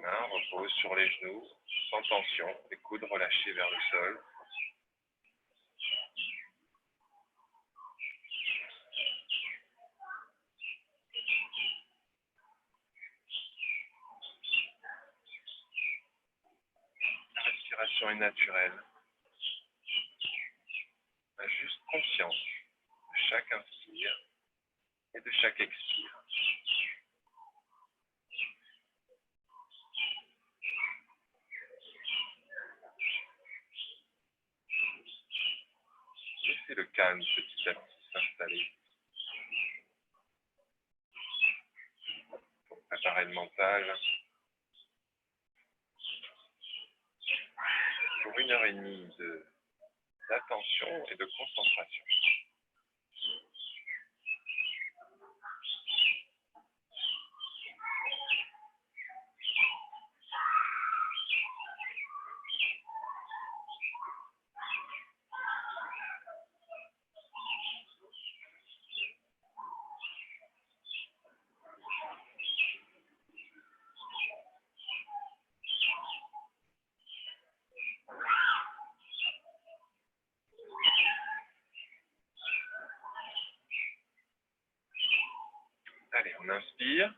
mains reposent sur les genoux, sans tension, les coudes relâchés vers le sol. La respiration est naturelle. On a juste conscience de chaque inspire et de chaque expire. Laissez le calme petit à petit s'installer pour préparer le mental pour 1h30 d'attention et de concentration. Allez, on inspire.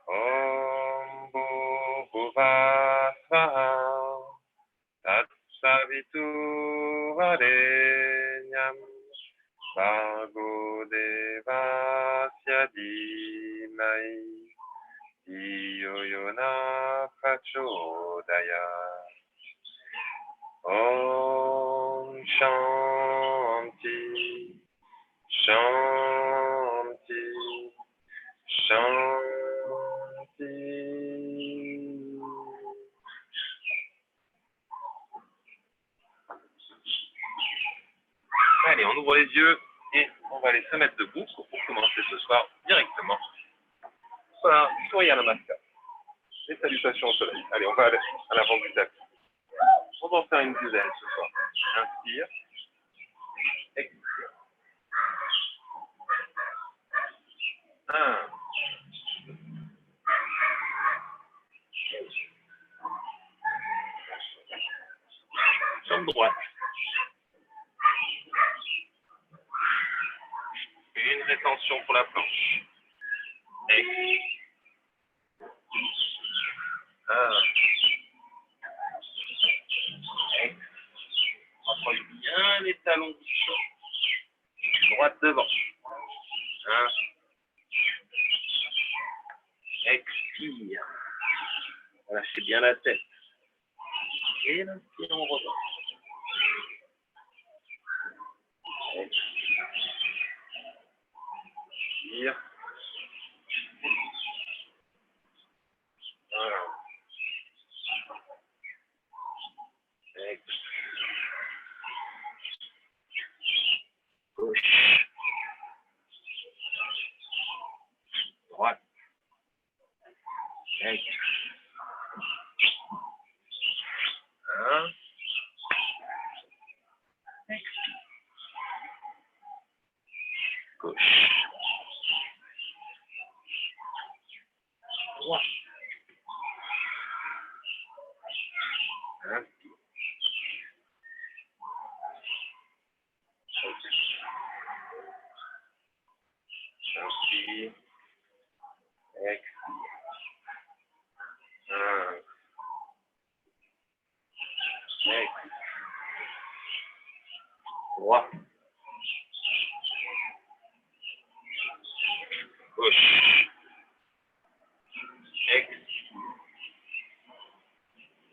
Om Bhurvuvah Svaha Tatsaviturvarenyam Bhargo Devasya Dhimai Dhiyo Yona Prachodayat. Om Shanti Shanti Shanti. Allez, on ouvre les yeux et on va aller se mettre debout pour commencer ce soir directement. Voilà, Surya Namaskar. Les salutations au soleil. Allez, on va aller à l'avant du tapis. On va en faire une dizaine ce soir. Inspire. Expire. 1. Jambe droite. Une rétention pour la planche. Expire. 1. Expire. Rapproche bien les talons du sol. Droite devant. 1. Expire. Lâchez bien la tête. Et l'inspire, on revient. Expire. Voilà. Expire. Gauche. Droite. Expire. 1. Expire. Gauche. Droite. Inspire. Inspire. Expire. 1. Expire. Droit. Gauche. Expire.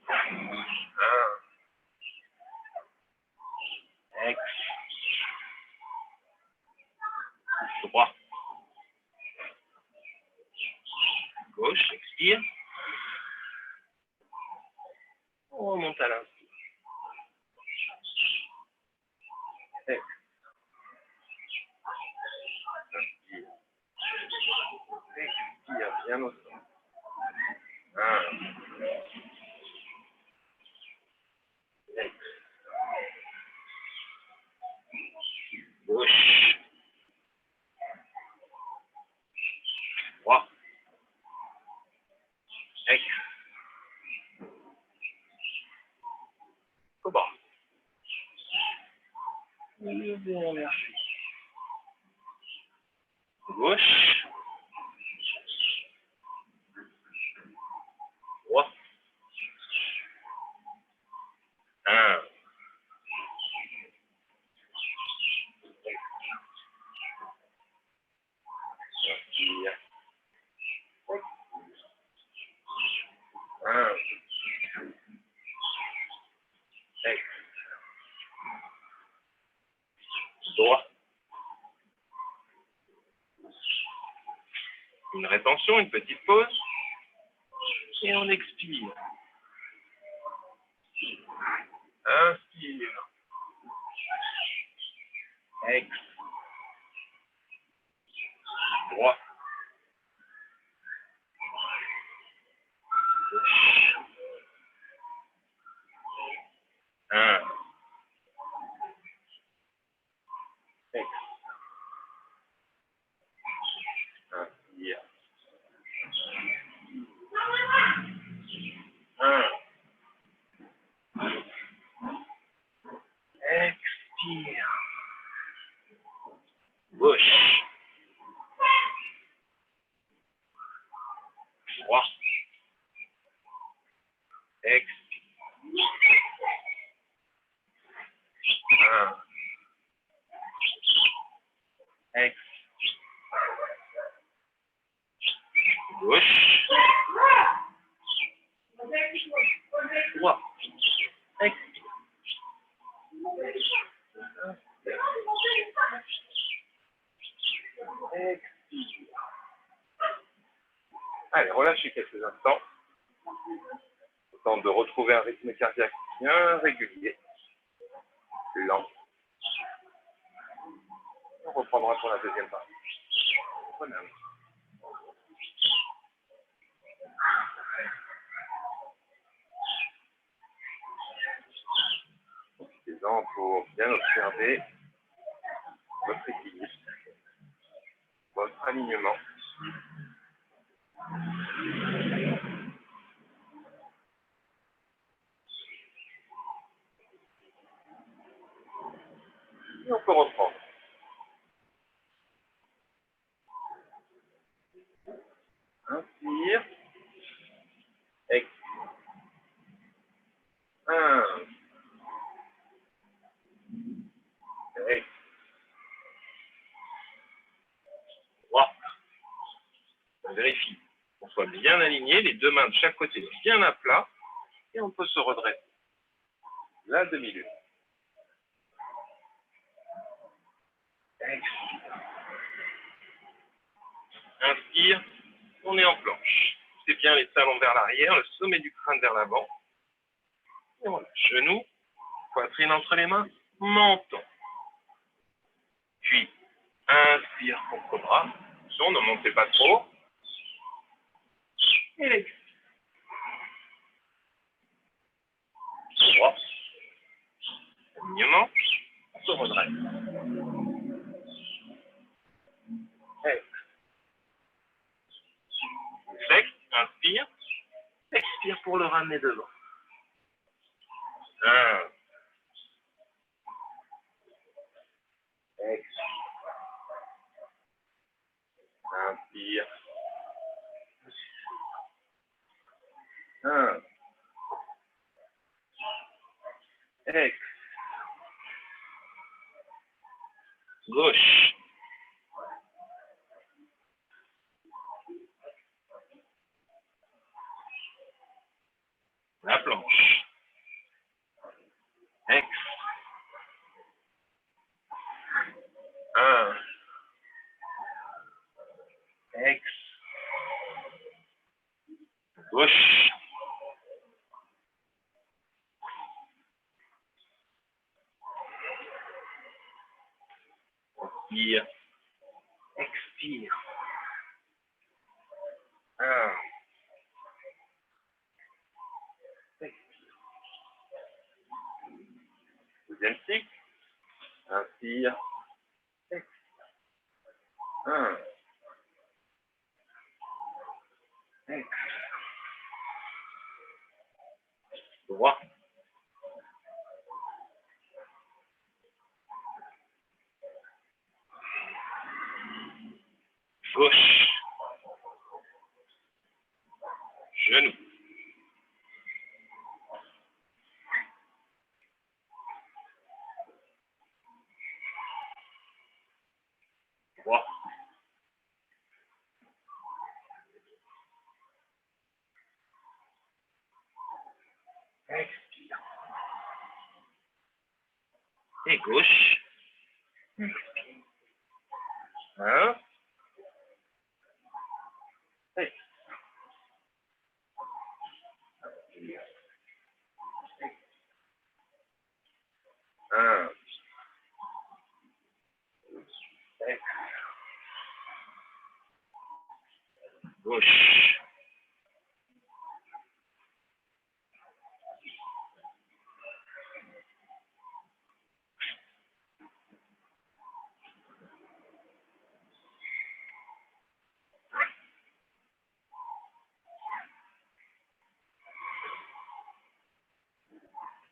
1. Expire. Droit. Gauche, expire. On remonte à l'inspire. Expire. Inspire. Expire bien au centre. 1. Gauche. Droit. Expire. Cobra. Levez l'énergie. Gauche. Droit. 1. Inspire. 1. Expire. Droit. Une rétention, une petite pause. Et on expire. Inspire. Expire. Droit. Gauche. 1. Expire. Inspire. 1. Expire. Gauche. Droit. Expire. 1. Expire. Gauche. Droit. Expire. Expire. Allez, relâchez quelques instants. Autant de retrouver un rythme cardiaque bien régulier, lent. On reprendra pour la deuxième partie. Prenez un moment. Profitez-en pour bien observer votre équilibre, votre alignement. Et on peut reprendre. Inspire. Expire. 1. Expire. Droit. On vérifie qu'on soit bien aligné, les deux mains de chaque côté bien à plat, et on peut se redresser. La demi-lune. Expire. Inspire, on est en planche. C'est bien les talons vers l'arrière, le sommet du crâne vers l'avant. Et voilà, genoux, poitrine entre les mains, menton. Puis, inspire pour cobra. Attention, ne montez pas trop. Et l'expire. Droit. Alignement. On se redresse. Flex, inspire. Expire pour le ramener devant. 1. Expire. Inspire. 1. Expire. Gauche. La planche. Ex. 1. Ex. Gauche. Inspire. Expire. 1. Expire. Deuxième cycle. Inspire. Expire. 1. Expire. Droit. Gauche. Genou. Droit. Expire. Et gauche. Expire. 1. Expire. 1. Gauche.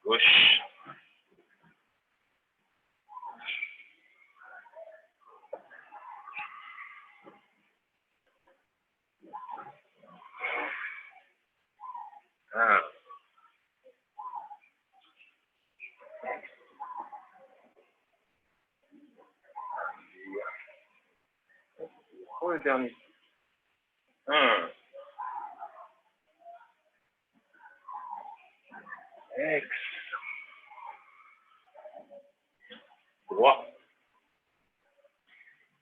Gauche. Un. Pour le dernier. 1. Ex. Droit.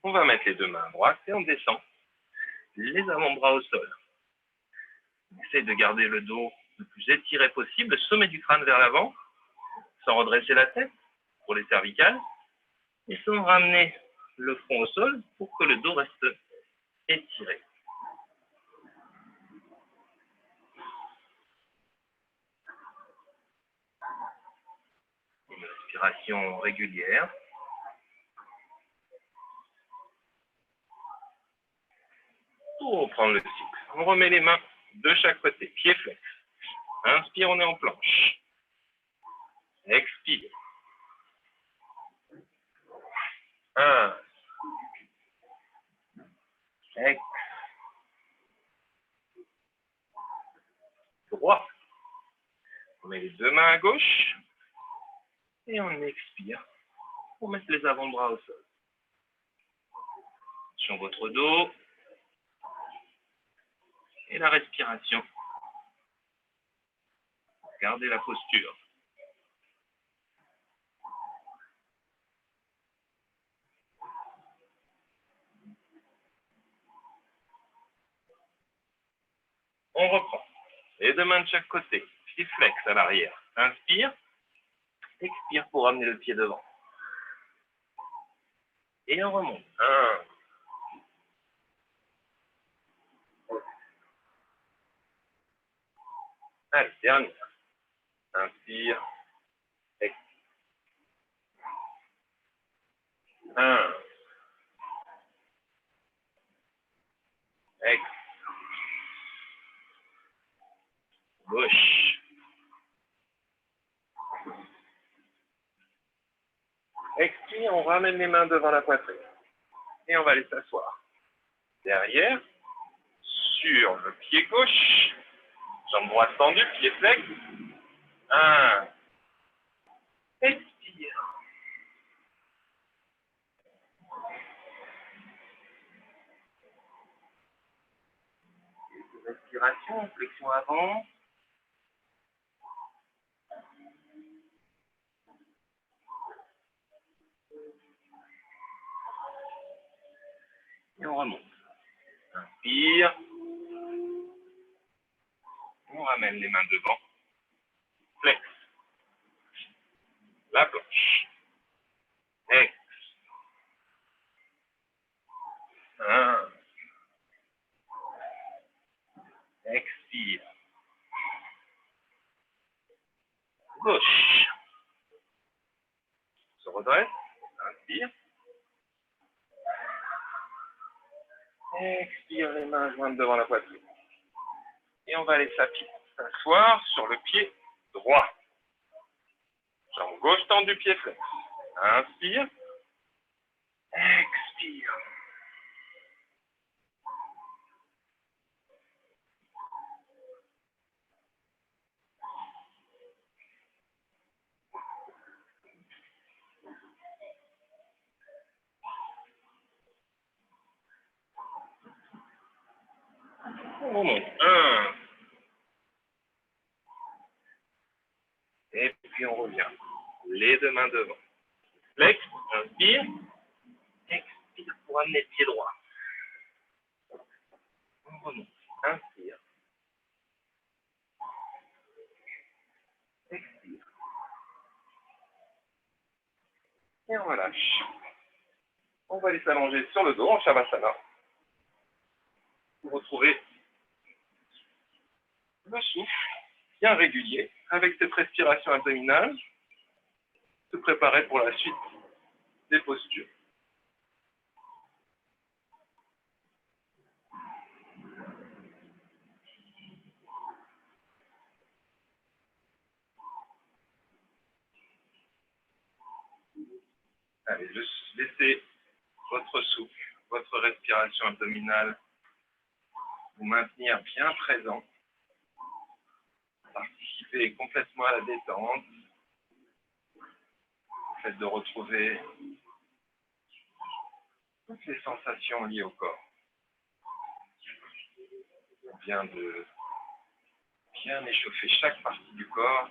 On va mettre les deux mains à droite et on descend les avant-bras au sol. On essaie de garder le dos le plus étiré possible, le sommet du crâne vers l'avant, sans redresser la tête pour les cervicales, et sans ramener le front au sol pour que le dos reste étiré. Une respiration régulière. Pour reprendre le cycle, on remet les mains de chaque côté, pied flex. Inspire, on est en planche. Expire. 1. Ex. Droit. On met les deux mains à gauche et on expire pour mettre les avant-bras au sol. Sur votre dos et la respiration. Gardez la posture. On reprend. Les deux mains de chaque côté. Pied flex à l'arrière. Inspire. Expire pour ramener le pied devant. Et on remonte. 1. Allez, dernier. Inspire. Expire. 1. Expire. Gauche. Expire, on ramène les mains devant la poitrine. Et on va aller s'asseoir. Derrière, sur le pied gauche. Jambe droite tendue, pied flex. 1. Expire. flexion avant. Et on remonte. Inspire. On ramène les mains devant. Flex. La planche. Ex. 1. Expire. Gauche. Se redresse. Inspire. Expire, les mains jointes devant la poitrine. Et on va aller s'asseoir sur le pied droit. Jambe gauche tendue, pied flex. Inspire. Expire. On remonte. 1. Et puis on revient. Les deux mains devant. Flex. Inspire. Expire pour amener le pied droit. On remonte. Inspire. Expire. Et on relâche. On va aller s'allonger sur le dos en Shavasana. Vous retrouvez le souffle bien régulier avec cette respiration abdominale. Se préparer pour la suite des postures. Allez, juste laissez votre souffle, votre respiration abdominale vous maintenir bien présent. Participez complètement à la détente. Le fait de retrouver toutes les sensations liées au corps. Bien de bien échauffer chaque partie du corps.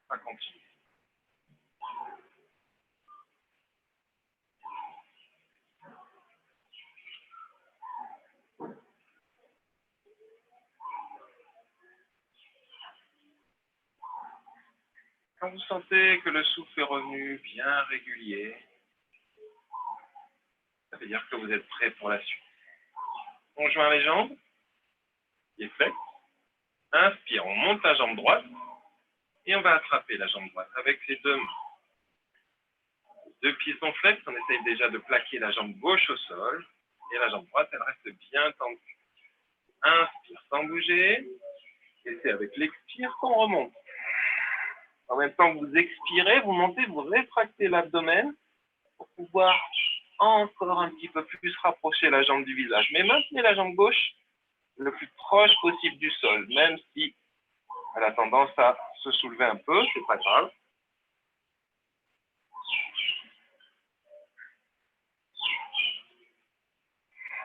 À continuer. Quand vous sentez que le souffle est revenu bien régulier, ça veut dire que vous êtes prêt pour la suite. On joint les jambes, pieds flex. Inspire, on monte la jambe droite et on va attraper la jambe droite avec les deux mains. Les deux pieds sont flex, on essaye déjà de plaquer la jambe gauche au sol et la jambe droite, elle reste bien tendue. Inspire sans bouger et c'est avec l'expire qu'on remonte. En même temps que vous expirez, vous montez, vous rétractez l'abdomen pour pouvoir encore un petit peu plus rapprocher la jambe du visage. Mais maintenez la jambe gauche le plus proche possible du sol, même si elle a tendance à se soulever un peu, c'est pas grave.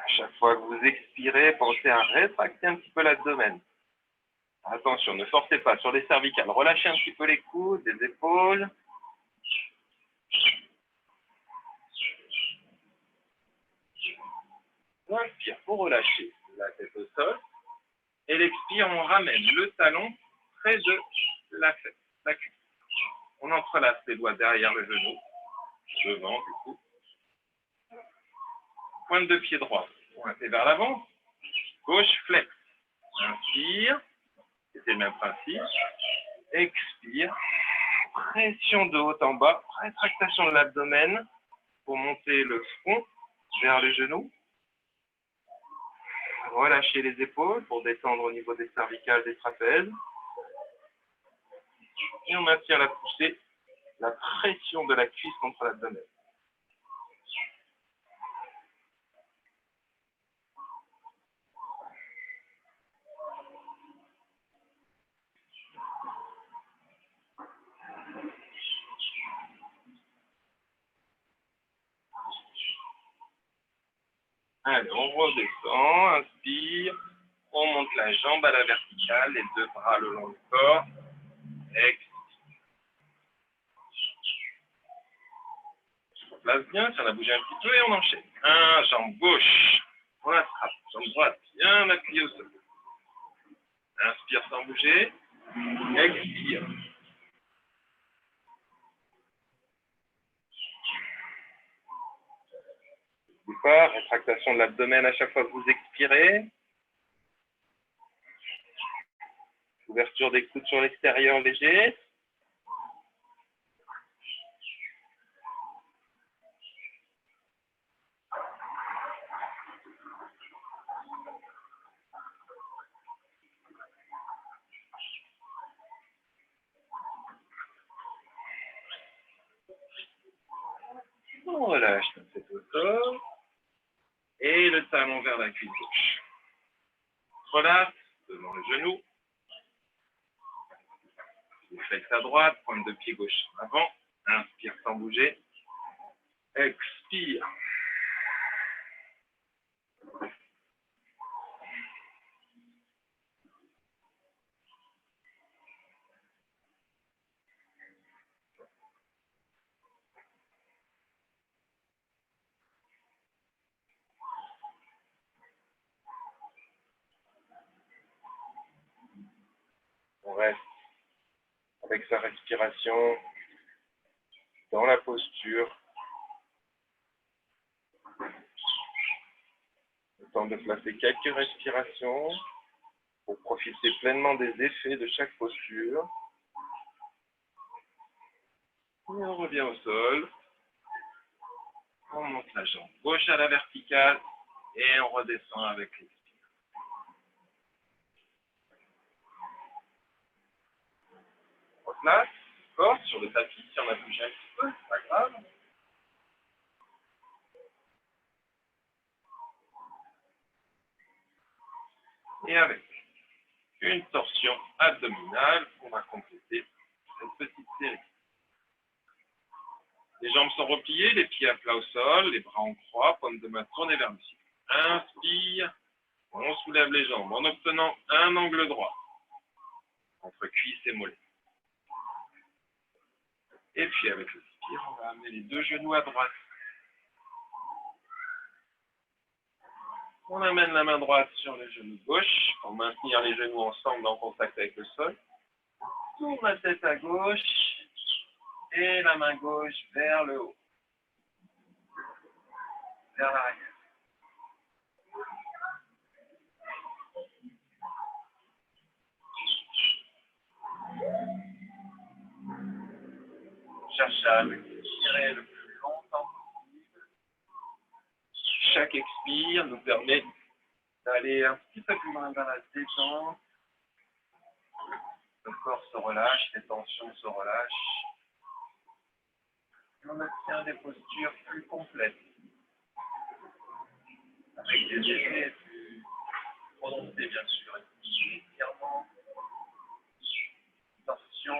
À chaque fois que vous expirez, pensez à rétracter un petit peu l'abdomen. Attention, ne forcez pas sur les cervicales. Relâchez un petit peu les coudes, les épaules. Inspire pour relâcher la tête au sol. Et l'expire, on ramène le talon près de la fesse, la cuisse. On entrelace les doigts derrière le genou, devant du coup. Pointe de pied droit, pointez vers l'avant. Gauche, flex. Inspire, c'est le même principe. Expire, pression de haut en bas, rétractation de l'abdomen pour monter le front vers les genoux. Relâchez les épaules pour descendre au niveau des cervicales, des trapèzes. Et on maintient la poussée, la pression de la cuisse contre l'abdomen. Allez, on redescend, inspire, on monte la jambe à la verticale, les deux bras le long du corps. Expire. On place bien, si on a bougé un petit peu et on enchaîne. Jambe gauche, on attrape, jambe droite, bien appuyée au sol. Inspire sans bouger, expire. Rétractation de l'abdomen à chaque fois que vous expirez. Ouverture des coudes sur l'extérieur léger. On relâche la tête au sol. Et le talon vers la cuisse gauche. Relâche devant le genou. Vous flex à droite, pointe de pied gauche en avant. Inspire sans bouger. Expire. On reste avec sa respiration dans la posture. Le temps de placer quelques respirations pour profiter pleinement des effets de chaque posture. Et on revient au sol. On monte la jambe gauche à la verticale et on redescend avec l'expire. On replace le corps sur le tapis si on a bougé un petit peu, c'est pas grave. Et avec une torsion abdominale, on va compléter cette petite série. Les jambes sont repliées, les pieds à plat au sol, les bras en croix, paume de main tournée vers le ciel. Inspire, on soulève les jambes en obtenant un angle droit entre cuisses et mollets. Et puis avec le expire, on va amener les deux genoux à droite. On amène la main droite sur le genou gauche pour maintenir les genoux ensemble en contact avec le sol. Tourne la tête à gauche et la main gauche vers le haut, vers l'arrière. Cherche à expirer le plus longtemps possible. Chaque expire nous permet d'aller un petit peu plus loin dans la détente. Le corps se relâche, les tensions se relâchent. Et on obtient des postures plus complètes, avec des effets plus prononcés bien sûr, étirement, torsion.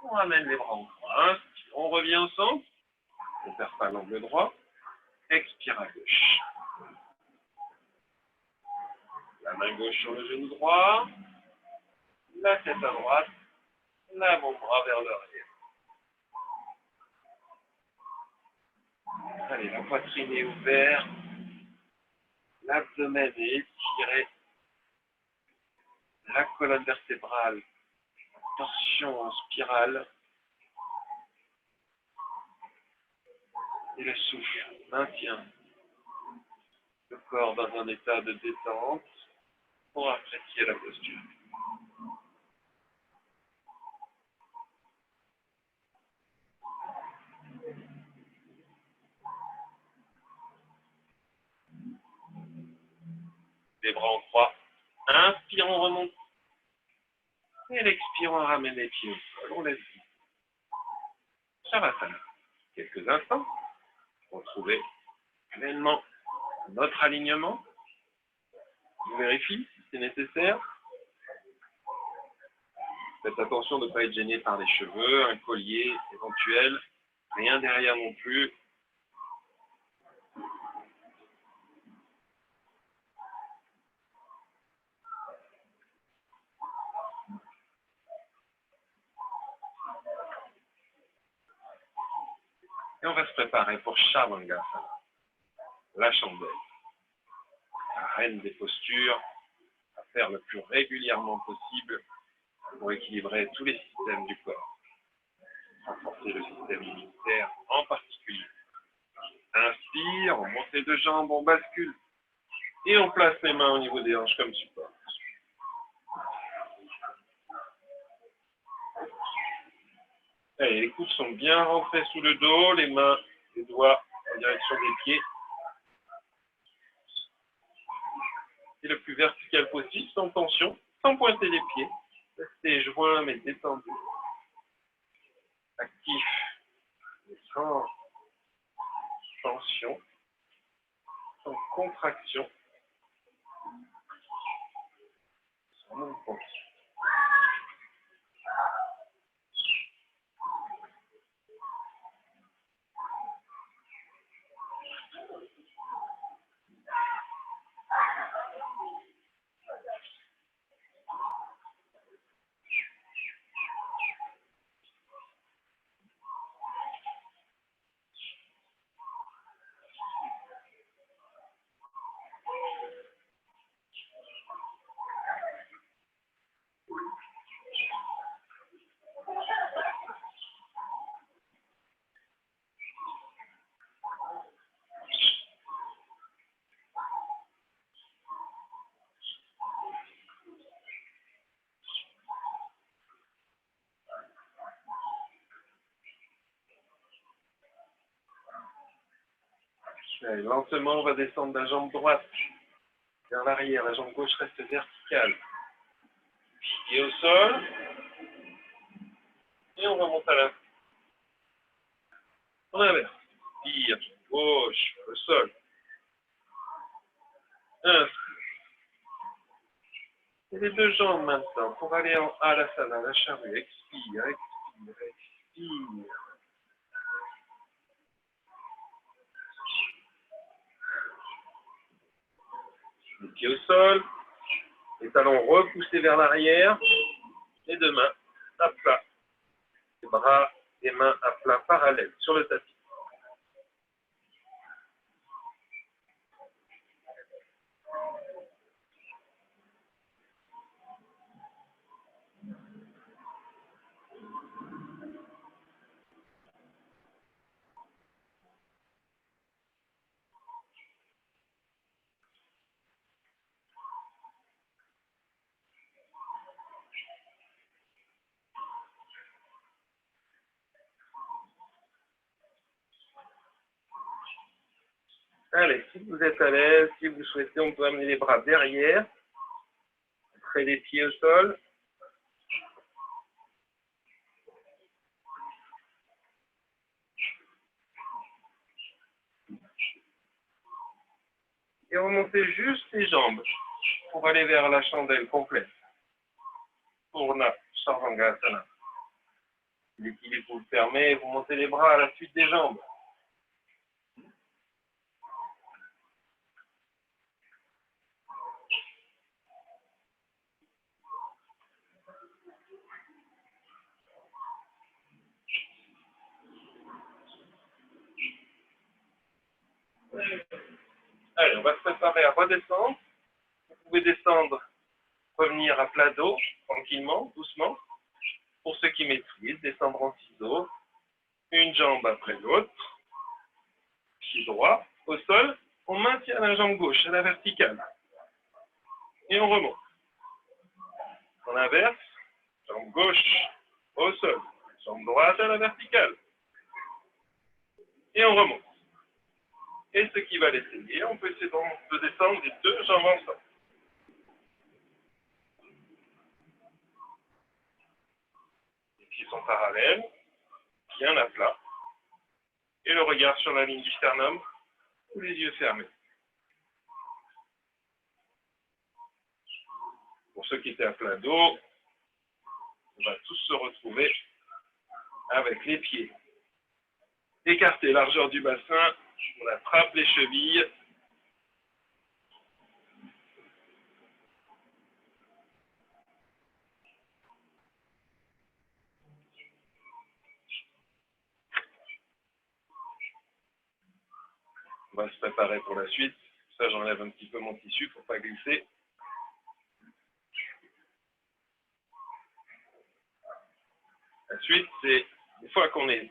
On ramène les bras en croix, on revient au centre, on perd pas l'angle droit, expire à gauche. La main gauche sur le genou droit, la tête à droite, l'avant-bras vers l'arrière. Allez, la poitrine est ouverte, l'abdomen est étiré, la colonne vertébrale, torsion en spirale, et le souffle maintient le corps dans un état de détente pour apprécier la posture. Les bras en croix. Inspire, on remonte. Et l'expire, on ramène les pieds au sol. On laisse vivre. Shavasana. Quelques instants. Retrouvez pleinement notre alignement. On vérifie si c'est nécessaire. Faites attention de ne pas être gêné par les cheveux, un collier éventuel. Rien derrière non plus. Et on va se préparer pour Chavangasana, la chandelle, la reine des postures, à faire le plus régulièrement possible pour équilibrer tous les systèmes du corps, renforcer le système immunitaire en particulier. Inspire, on monte les deux jambes, on bascule et on place les mains au niveau des hanches comme support. Allez, les coudes sont bien rentrés sous le dos, les mains, les doigts en direction des pieds. C'est le plus vertical possible, sans tension, sans pointer les pieds. Restez joints mais détendus. Actif, mais sans tension, sans contraction, sans mouvement. Allez, lentement, on va descendre la jambe droite vers l'arrière. La jambe gauche reste verticale. Pied au sol. Et on remonte à l'infini. On inverse. Pied gauche au sol. Inspire. Et les deux jambes maintenant pour aller en Halasana, la charrue. Expire, expire, expire. Les pieds au sol. Les talons repoussés vers l'arrière. Les deux mains à plat. Les bras et mains à plat parallèles sur le tapis. Allez, si vous êtes à l'aise, si vous souhaitez, on peut amener les bras derrière, près des pieds au sol. Et remontez juste les jambes pour aller vers la chandelle complète. Purna Chavangasana. L'équilibre vous le permet, vous montez les bras à la suite des jambes. Allez, on va se préparer à redescendre. Vous pouvez descendre, revenir à plat dos, tranquillement, doucement. Pour ceux qui maîtrisent, descendre en ciseaux, une jambe après l'autre, pied droit, au sol, on maintient la jambe gauche à la verticale. Et on remonte. On inverse, jambe gauche au sol, jambe droite à la verticale. Et on remonte. Et ceux qui veulent essayer, on peut essayer de descendre les deux jambes ensemble. Les pieds sont parallèles, bien à plat. Et le regard sur la ligne du sternum, ou les yeux fermés. Pour ceux qui étaient à plat dos, on va tous se retrouver avec les pieds Écartez largeur du bassin, on attrape les chevilles. On va se préparer pour la suite. Ça, j'enlève un petit peu mon tissu pour ne pas glisser. La suite, c'est une fois qu'on est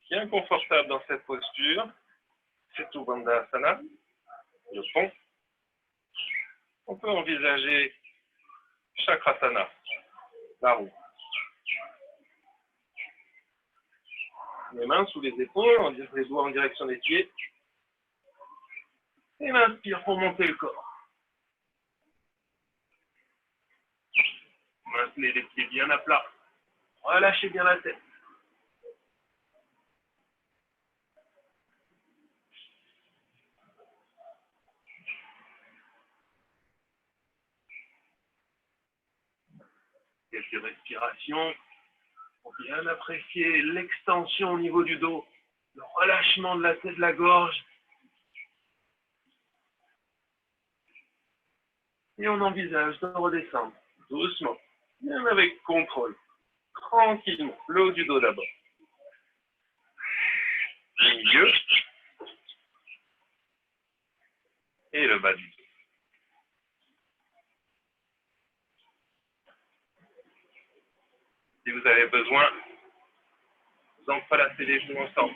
bien confortable dans cette posture, c'est tout Bandhasana, le pont. On peut envisager Chakrasana, la roue. Les mains sous les épaules, les doigts en direction des pieds. Et inspire pour monter le corps. Maintenez les pieds bien à plat. Relâchez bien la tête. Quelques respirations pour bien apprécier l'extension au niveau du dos, le relâchement de la tête, de la gorge. Et on envisage de redescendre doucement, même avec contrôle, tranquillement, le haut du dos d'abord. Le milieu et le bas du dos. Si vous avez besoin, vous entrelacez les genoux ensemble.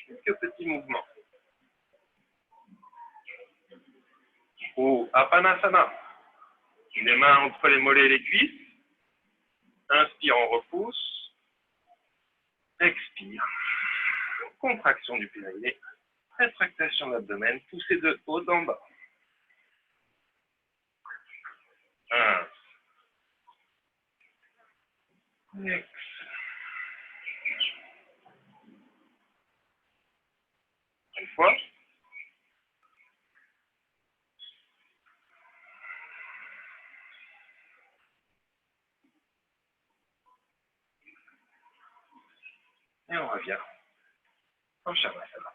Quelques petits mouvements. Ou Apanasana. Les mains entre les mollets et les cuisses. Inspire, on repousse. Expire. Contraction du périnée. Rétractation de l'abdomen. Poussez de haut en bas. 1. Next. Une fois. Et on revient en Shavasana.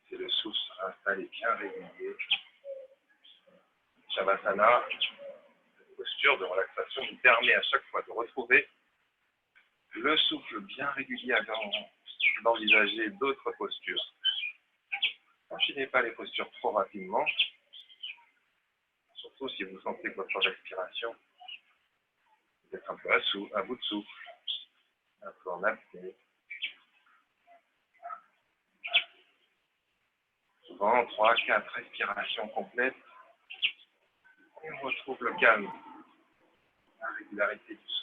C'est le souffle installé bien régulier. Shavasana, cette posture de relaxation nous permet à chaque fois de retrouver le souffle bien régulier avant d'envisager d'autres postures. N'enchaînez pas les postures trop rapidement, surtout si vous sentez que votre respiration est un peu à bout de souffle, un peu en apnée. Souvent, 3-4 respirations complètes, et on retrouve le calme, la régularité du souffle.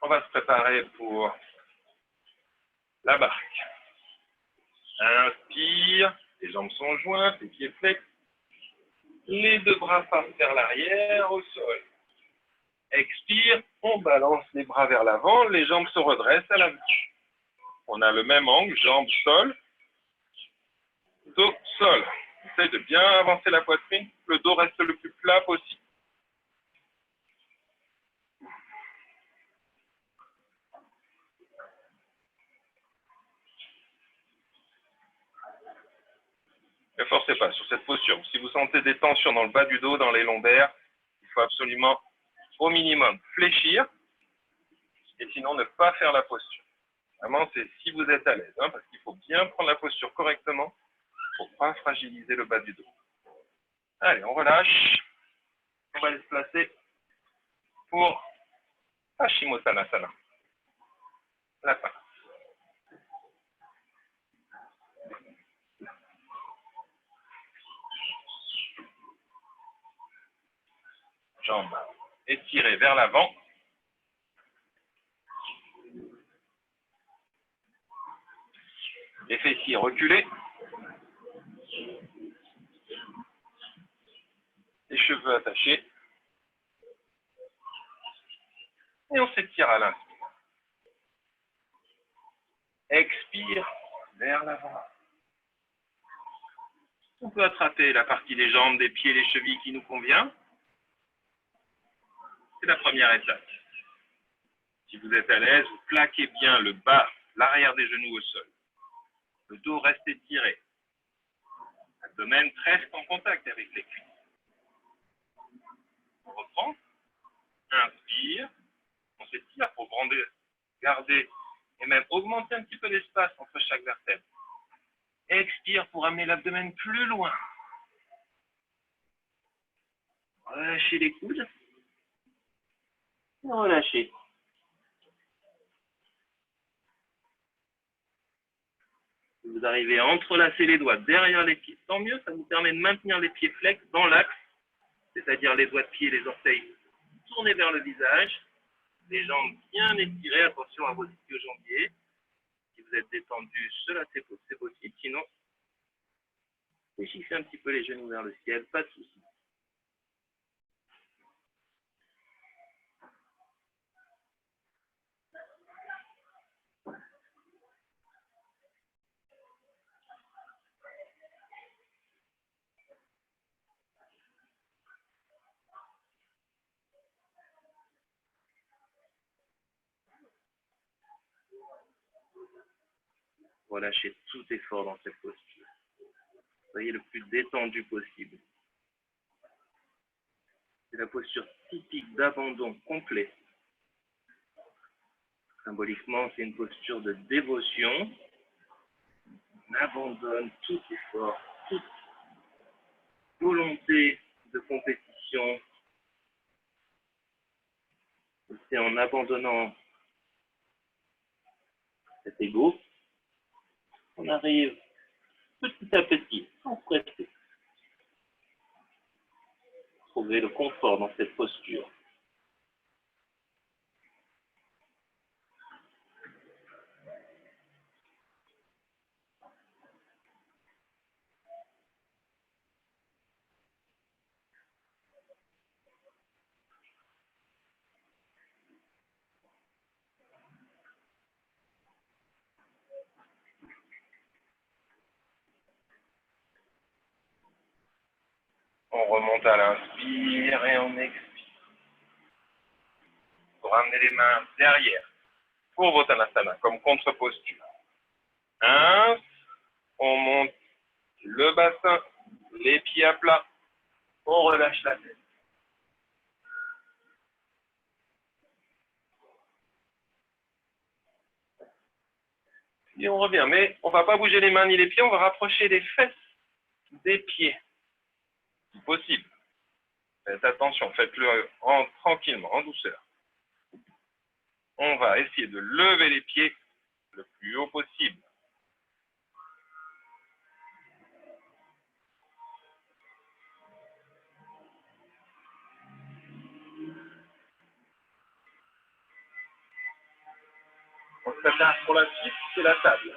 On va se préparer pour la barque. Inspire, les jambes sont jointes, les pieds flex. Les deux bras partent vers l'arrière, au sol. Expire, on balance les bras vers l'avant, les jambes se redressent à l'avant. On a le même angle, jambes, sol, dos, sol. Essaye de bien avancer la poitrine, le dos reste le plus plat possible. Ne forcez pas sur cette posture. Si vous sentez des tensions dans le bas du dos, dans les lombaires, il faut absolument, au minimum, fléchir et sinon ne pas faire la posture. Vraiment, c'est si vous êtes à l'aise, hein, parce qu'il faut bien prendre la posture correctement pour ne pas fragiliser le bas du dos. Allez, on relâche. On va aller se placer pour Paschimottanasana. La pince. Jambes étirées vers l'avant. reculer. Les cheveux attachés. Et on s'étire à l'inspire. Expire vers l'avant. On peut attraper la partie des jambes, des pieds, les chevilles qui nous convient. C'est la première étape. Si vous êtes à l'aise, vous plaquez bien le bas, l'arrière des genoux au sol. Le dos reste étiré. L'abdomen presque en contact avec les cuisses. On reprend. Inspire. On s'étire pour garder et même augmenter un petit peu l'espace entre chaque vertèbre. Expire pour amener l'abdomen plus loin. Relâchez les coudes. Relâchez. Vous arrivez à entrelacer les doigts derrière les pieds. Tant mieux, ça vous permet de maintenir les pieds flex dans l'axe, c'est-à-dire les doigts de pied et les orteils tournés vers le visage, les jambes bien étirées. Attention à vos ischio-jambiers. Si vous êtes détendu, cela c'est possible. Sinon, fléchissez un petit peu les genoux vers le ciel, pas de souci. Relâchez tout effort dans cette posture. Soyez le plus détendu possible. C'est la posture typique d'abandon complet. Symboliquement, c'est une posture de dévotion. On abandonne tout effort, toute volonté de compétition. C'est en abandonnant cet ego qu'on arrive petit à petit, sans presser, trouver le confort dans cette posture. On remonte à l'inspire et on expire. Pour ramener les mains derrière pour Uttanasana comme contre-posture. On monte le bassin, les pieds à plat. On relâche la tête. Et on revient. Mais on ne va pas bouger les mains ni les pieds, on va rapprocher les fesses des pieds. Si possible. Faites attention, faites-le tranquillement, en douceur. On va essayer de lever les pieds le plus haut possible. On se prépare pour la suite, c'est la table.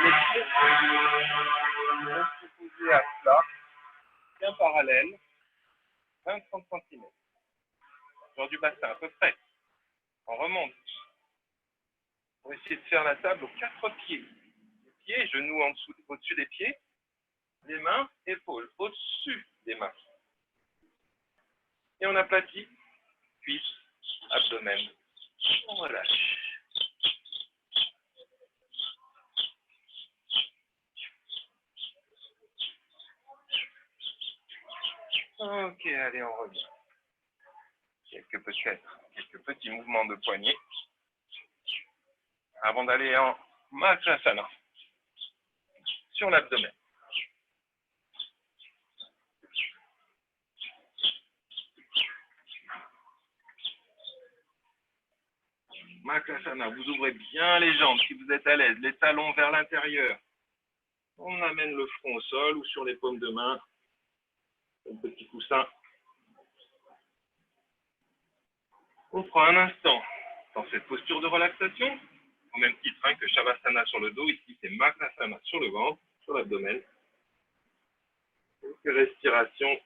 Les pieds vont se poser à plat, bien parallèle, 20-30 cm. Sur du bassin à peu près. On remonte. On va essayer de faire la table aux 4 pieds. Les pieds, genoux en dessous, au-dessus des pieds. Les mains, épaules, au-dessus des mains. Et on aplatit, cuisses, abdomen. On relâche. Ok, allez, on revient. Quelques petits mouvements de poignet avant d'aller en Makrasana sur l'abdomen. Makrasana, vous ouvrez bien les jambes si vous êtes à l'aise, les talons vers l'intérieur. On amène le front au sol ou sur les paumes de main. Un petit coussin. On prend un instant dans cette posture de relaxation au même titre que Shavasana sur le dos. Ici, c'est Makasana sur le ventre, sur l'abdomen. Quelques respirations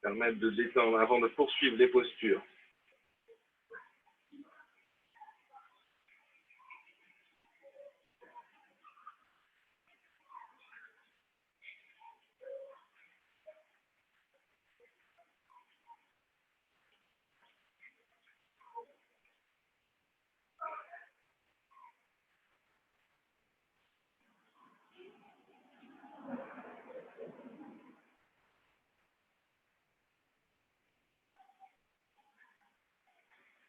permettent de détendre avant de poursuivre les postures.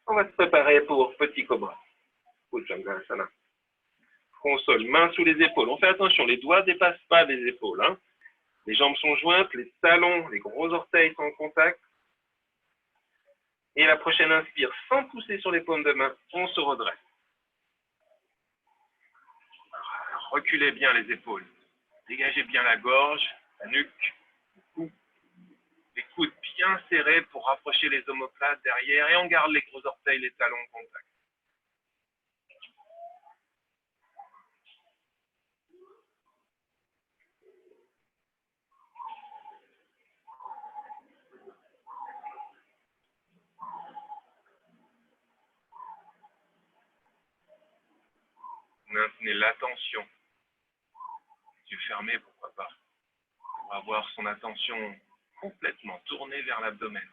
On va se préparer pour petit cobra. Bhujangasana. Front au sol, main sous les épaules. On fait attention, les doigts ne dépassent pas les épaules. Les jambes sont jointes, les talons, les gros orteils sont en contact. Et la prochaine inspire, sans pousser sur les paumes de main, on se redresse. Reculez bien les épaules. Dégagez bien la gorge, la nuque, le cou. Les coudes bien serrés pour rapprocher les omoplates derrière. Et on garde les gros orteils, les talons en contact. Maintenez l'attention. Yeux fermés, pourquoi pas. Pour avoir son attention complètement tournée vers l'abdomen.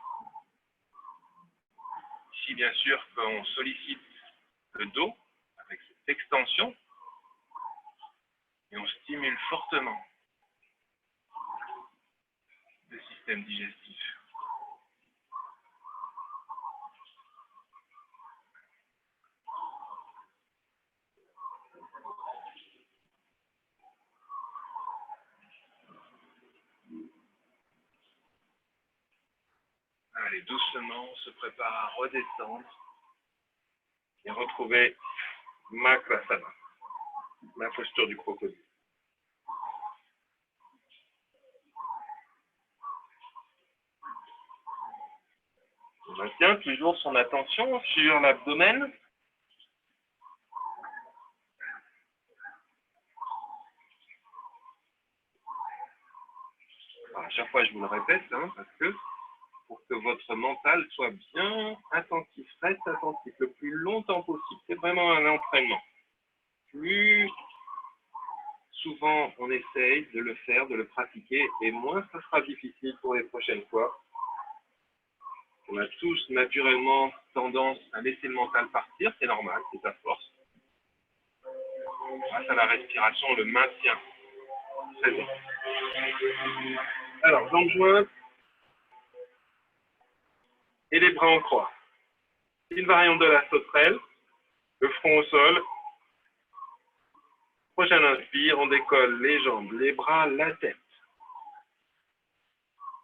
Ici, bien sûr, qu'on sollicite le dos avec cette extension et on stimule fortement le système digestif. Allez, doucement, on se prépare à redescendre et retrouver Makrasana, la posture du crocodile. On maintient toujours son attention sur l'abdomen. À chaque fois, je vous le répète, parce que pour que votre mental soit bien attentif, reste attentif le plus longtemps possible. C'est vraiment un entraînement. Plus souvent on essaye de le faire, de le pratiquer, et moins ça sera difficile pour les prochaines fois. On a tous naturellement tendance à laisser le mental partir, c'est normal, c'est à force. Grâce à la respiration, on le maintient présent. Alors, jambes jointes et les bras en croix. Une variante de la sauterelle, le front au sol. Prochaine inspire, on décolle les jambes, les bras, la tête.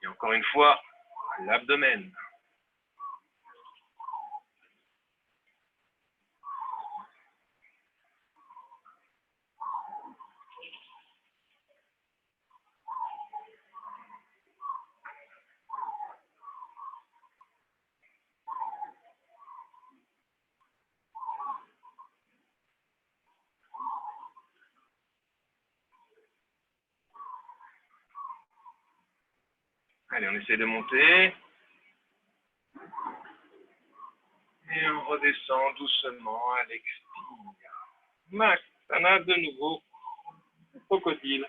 Et encore une fois, l'abdomen. Allez, on essaie de monter. Et on redescend doucement à l'expire. Max, on a de nouveau crocodile.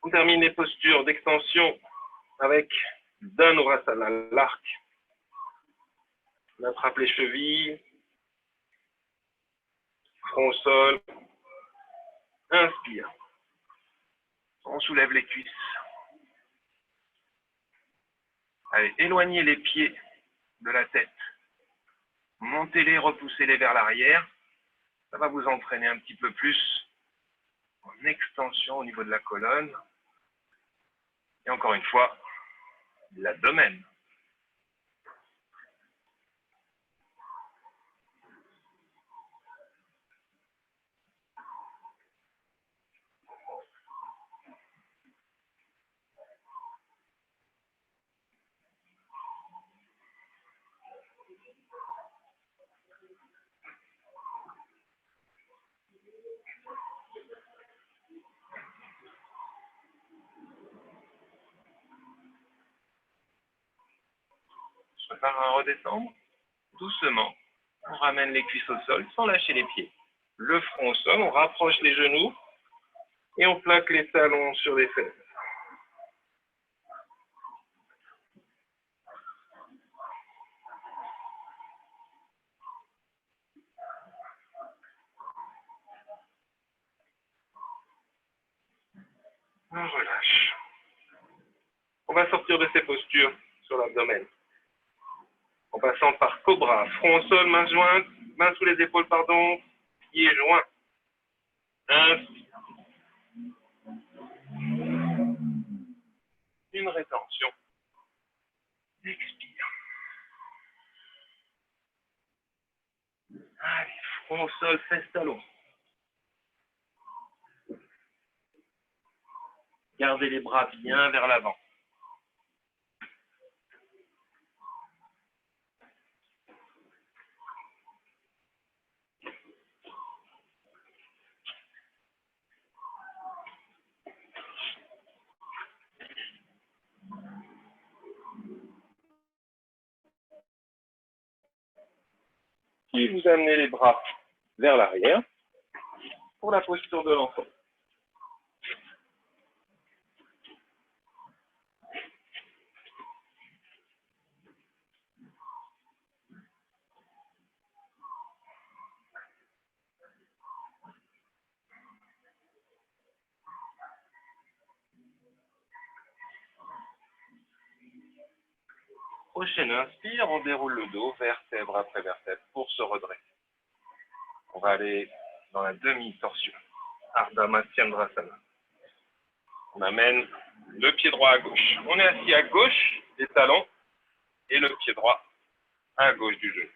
On termine les postures d'extension avec Dhanurasana, l'arc. On attrape les chevilles, front au sol. Inspire. On soulève les cuisses. Allez, éloignez les pieds de la tête. Montez-les, repoussez-les vers l'arrière. Ça va vous entraîner un petit peu plus en extension au niveau de la colonne. Et encore une fois, l'abdomen. Je prépare à redescendre. Doucement, on ramène les cuisses au sol sans lâcher les pieds. Le front au sol, on rapproche les genoux et on plaque les talons sur les fesses. On relâche. On va sortir de ces postures sur l'abdomen. En passant par cobra, front au sol, mains jointes, mains sous les épaules, pardon, pieds joints. Inspire. Une rétention. Expire. Allez, front au sol, fesses talons. Gardez les bras bien vers l'avant. Puis vous amenez les bras vers l'arrière pour la posture de l'enfant. Prochaine inspire, on déroule le dos, vertèbre après vertèbre, pour se redresser. On va aller dans la demi-torsion, Ardha Matsyendrasana. On amène le pied droit à gauche. On est assis à gauche des talons et le pied droit à gauche du genou.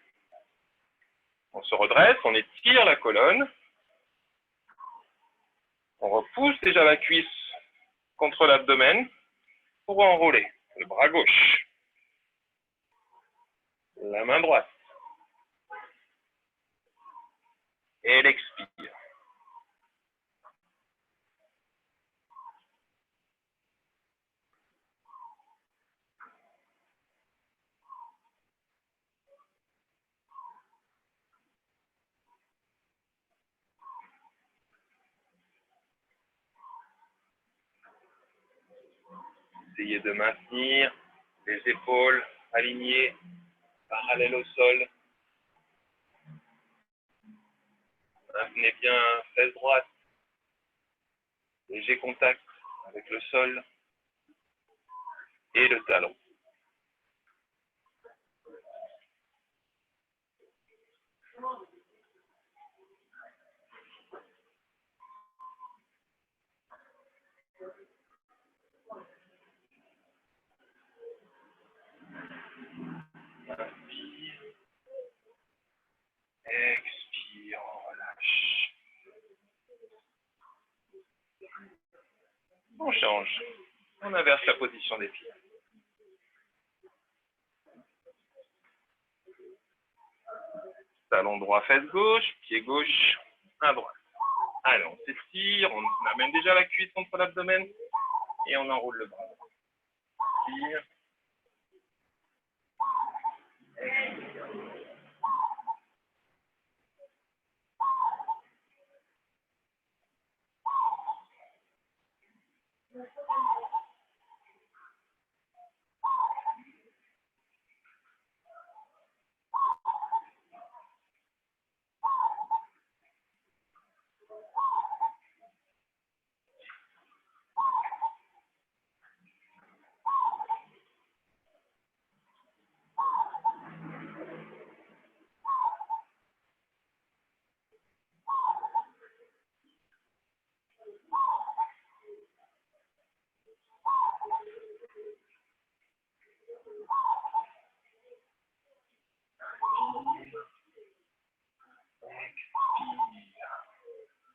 On se redresse, on étire la colonne. On repousse déjà la cuisse contre l'abdomen pour enrouler le bras gauche. La main droite. Et elle expire. Essayez de maintenir les épaules alignées, parallèles au sol. Maintenez bien fesse droite, léger contact avec le sol et le talon. Inspire, expire, on relâche. On change, on inverse la position des pieds. Talon droit, fesse gauche, pied gauche, à droite. Allez, on s'étire, on amène déjà la cuisse contre l'abdomen et on enroule le bras. Inspire.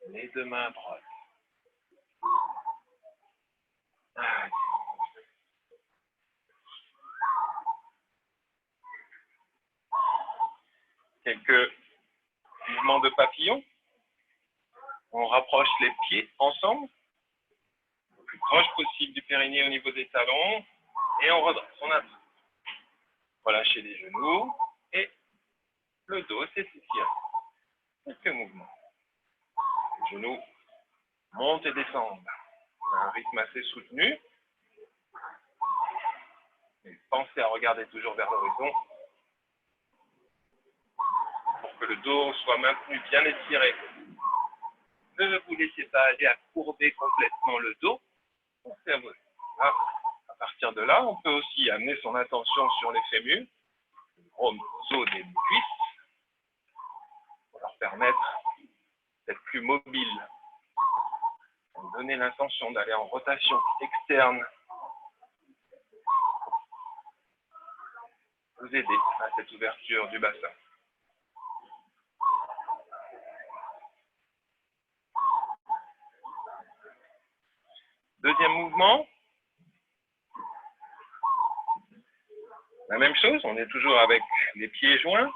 Les deux mains droites. Allez. Quelques mouvements de papillon. On rapproche les pieds ensemble, le plus proche possible du périnée au niveau des talons, et on redresse, on attrape. Relâchez les genoux, et le dos s'étire. Quelques mouvements. Les genoux montent et descendent. Un rythme assez soutenu. Et pensez à regarder toujours vers l'horizon pour que le dos soit maintenu bien étiré. Ne vous laissez pas aller à courber complètement le dos. Pensez à vous. À partir de là, on peut aussi amener son attention sur les fémurs, le gros os des cuisses, pour leur permettre d'être plus mobiles. Donnez l'intention d'aller en rotation externe. Vous aider à cette ouverture du bassin. Deuxième mouvement. La même chose, on est toujours avec les pieds joints,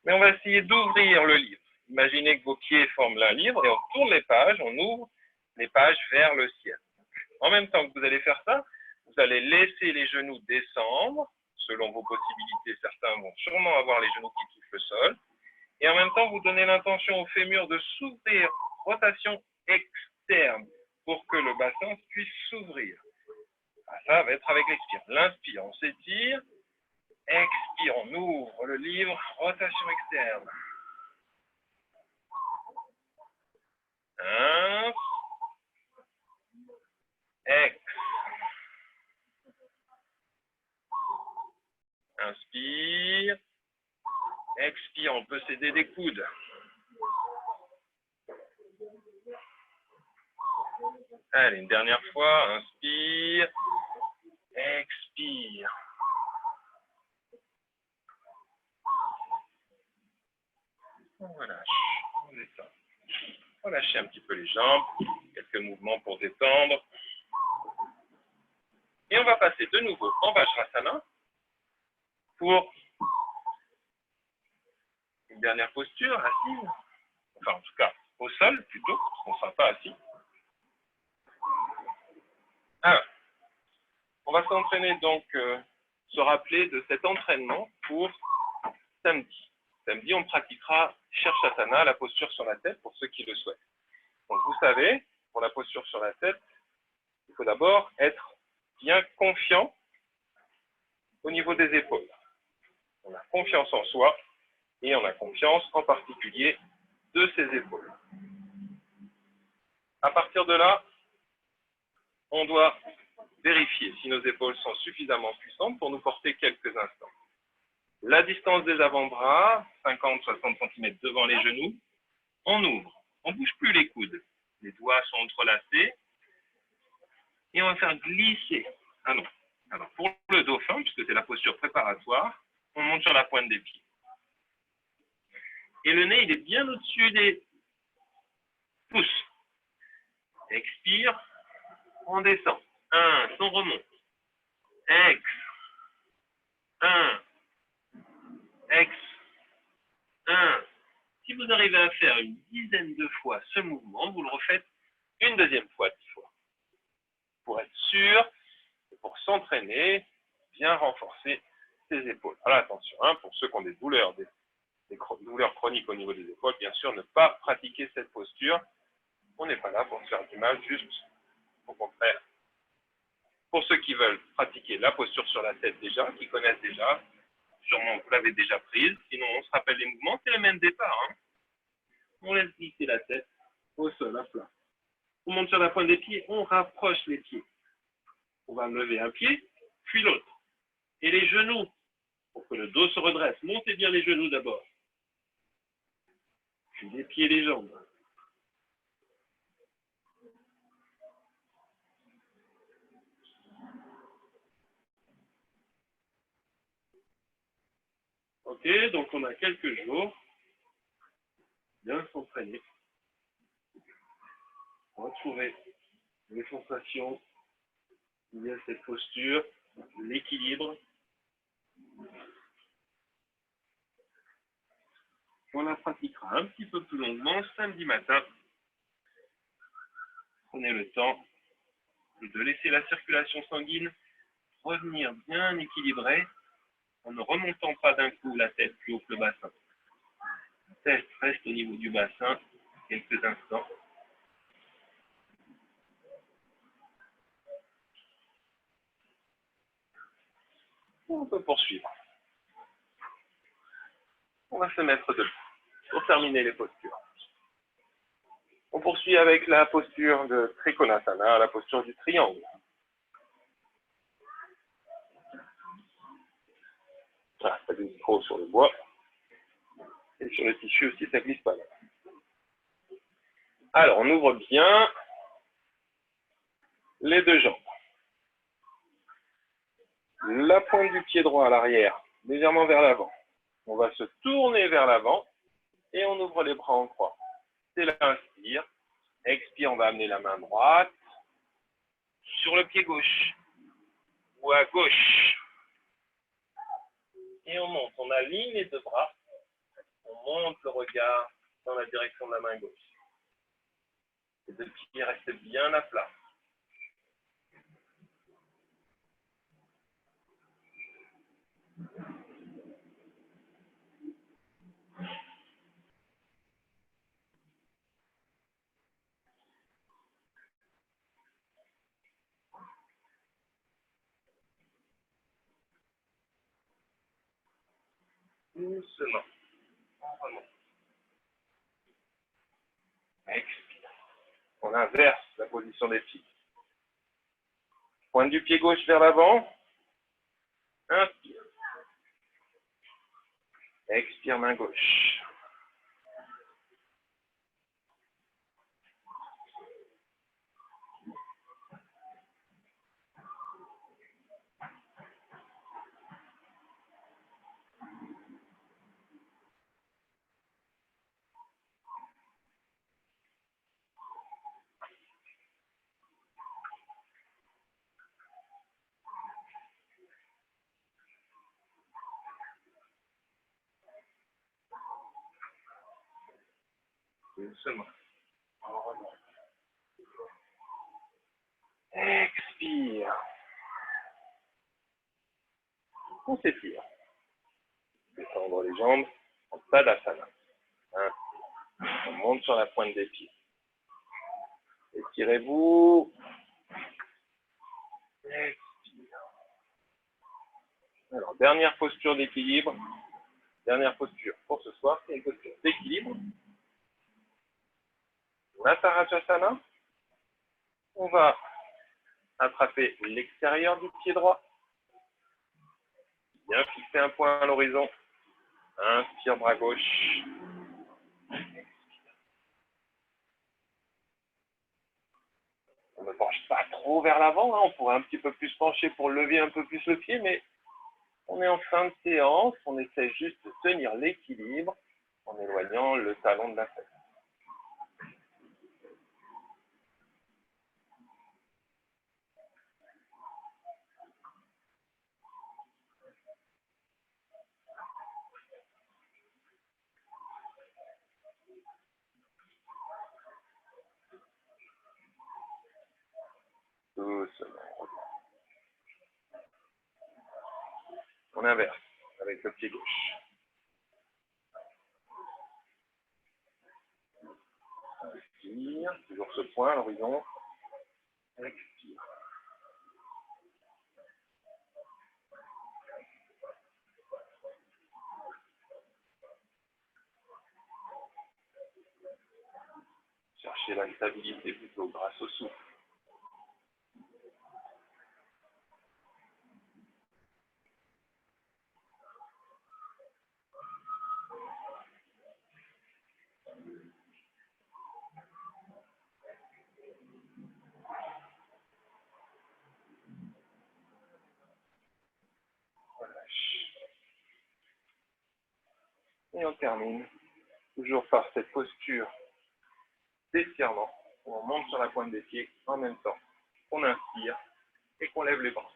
mais on va essayer d'ouvrir le livre. Imaginez que vos pieds forment un livre et on tourne les pages, on ouvre les pages vers le ciel. En même temps que vous allez faire ça, vous allez laisser les genoux descendre, selon vos possibilités. Certains vont sûrement avoir les genoux qui touchent le sol. Et en même temps, vous donnez l'intention au fémur de s'ouvrir, rotation externe, pour que le bassin puisse s'ouvrir. Ça va être avec l'expire. L'inspire, on s'étire. Expire, on ouvre le livre, rotation externe. Inspire. Ex. Inspire. Expire, on peut s'aider des coudes. Allez, une dernière fois. Inspire. Expire. On relâche. On descend. Relâchez un petit peu les jambes. Quelques mouvements pour détendre. Et on va passer de nouveau en Vajrasana pour une dernière posture, assise. Enfin, en tout cas, au sol plutôt, parce qu'on ne sera pas assis. Alors, on va s'entraîner donc, se rappeler de cet entraînement pour samedi. Samedi, on pratiquera Shirshasana, la posture sur la tête, pour ceux qui le souhaitent. Donc, vous savez, pour la posture sur la tête, il faut d'abord être bien confiant au niveau des épaules. On a confiance en soi et on a confiance en particulier de ses épaules. À partir de là, on doit vérifier si nos épaules sont suffisamment puissantes pour nous porter quelques instants. La distance des avant-bras, 50-60 cm devant les genoux, on ouvre. On ne bouge plus les coudes. Les doigts sont entrelacés. Et on va faire glisser. Alors, pour le dauphin, puisque c'est la posture préparatoire, on monte sur la pointe des pieds. Et le nez, il est bien au-dessus des pouces. Expire, on descend. 1, on remonte. Ex. 1. Ex. 1. Si vous arrivez à faire une dizaine de fois ce mouvement, vous le refaites une deuxième fois, 10 fois. Pour être sûr, et pour s'entraîner, bien renforcer ses épaules. Alors attention, pour ceux qui ont des douleurs chroniques au niveau des épaules, bien sûr, ne pas pratiquer cette posture. On n'est pas là pour se faire du mal, juste au contraire. Pour ceux qui veulent pratiquer la posture sur la tête déjà, qui connaissent déjà, sûrement vous l'avez déjà prise, sinon on se rappelle les mouvements, c'est le même départ. On laisse glisser la tête au sol, à plat. On monte sur la pointe des pieds, on rapproche les pieds. On va lever un pied, puis l'autre. Et les genoux, pour que le dos se redresse. Montez bien les genoux d'abord. Puis les pieds et les jambes. Ok, donc on a quelques jours. Bien s'entraîner. retrouver les sensations il y a cette posture, l'équilibre. On la pratiquera un petit peu plus longuement samedi matin. Prenez le temps de laisser la circulation sanguine revenir bien équilibrée en ne remontant pas d'un coup la tête plus haut que le bassin. La tête reste au niveau du bassin quelques instants. On peut poursuivre. On va se mettre debout pour terminer les postures. On poursuit avec la posture de Trikonasana, la posture du triangle. Ah, ça glisse trop sur le bois. Et sur le tissu aussi, ça glisse pas. Alors, on ouvre bien les deux jambes. La pointe du pied droit à l'arrière, légèrement vers l'avant. On va se tourner vers l'avant et on ouvre les bras en croix. C'est l'inspire. Expire, on va amener la main droite sur le pied gauche ou à gauche. Et on monte, on aligne les deux bras. On monte le regard dans la direction de la main gauche. Les deux pieds restent bien à plat. Doucement. On remonte. Expire. On inverse la position des pieds. Pointe du pied gauche vers l'avant. Inspire. Expire, main gauche. Doucement. On remonte. Expire. On s'étire. Détendre les jambes en Tadasana. On monte sur la pointe des pieds. Étirez-vous. Expire. Alors, dernière posture d'équilibre. Dernière posture pour ce soir, c'est une posture d'équilibre. Natarajasana. On va attraper l'extérieur du pied droit. Bien fixer un point à l'horizon. Inspire, bras gauche. On ne penche pas trop vers l'avant. On pourrait un petit peu plus pencher pour lever un peu plus le pied, mais on est en fin de séance. On essaie juste de tenir l'équilibre en éloignant le talon de la tête. Doucement. On inverse avec le pied gauche. Inspire, toujours ce point à l'horizon. Expire. Cherchez la stabilité plutôt grâce au souffle. Relâche. Et on termine toujours par cette posture d'étirement. On monte sur la pointe des pieds en même temps qu'on inspire et qu'on lève les bras.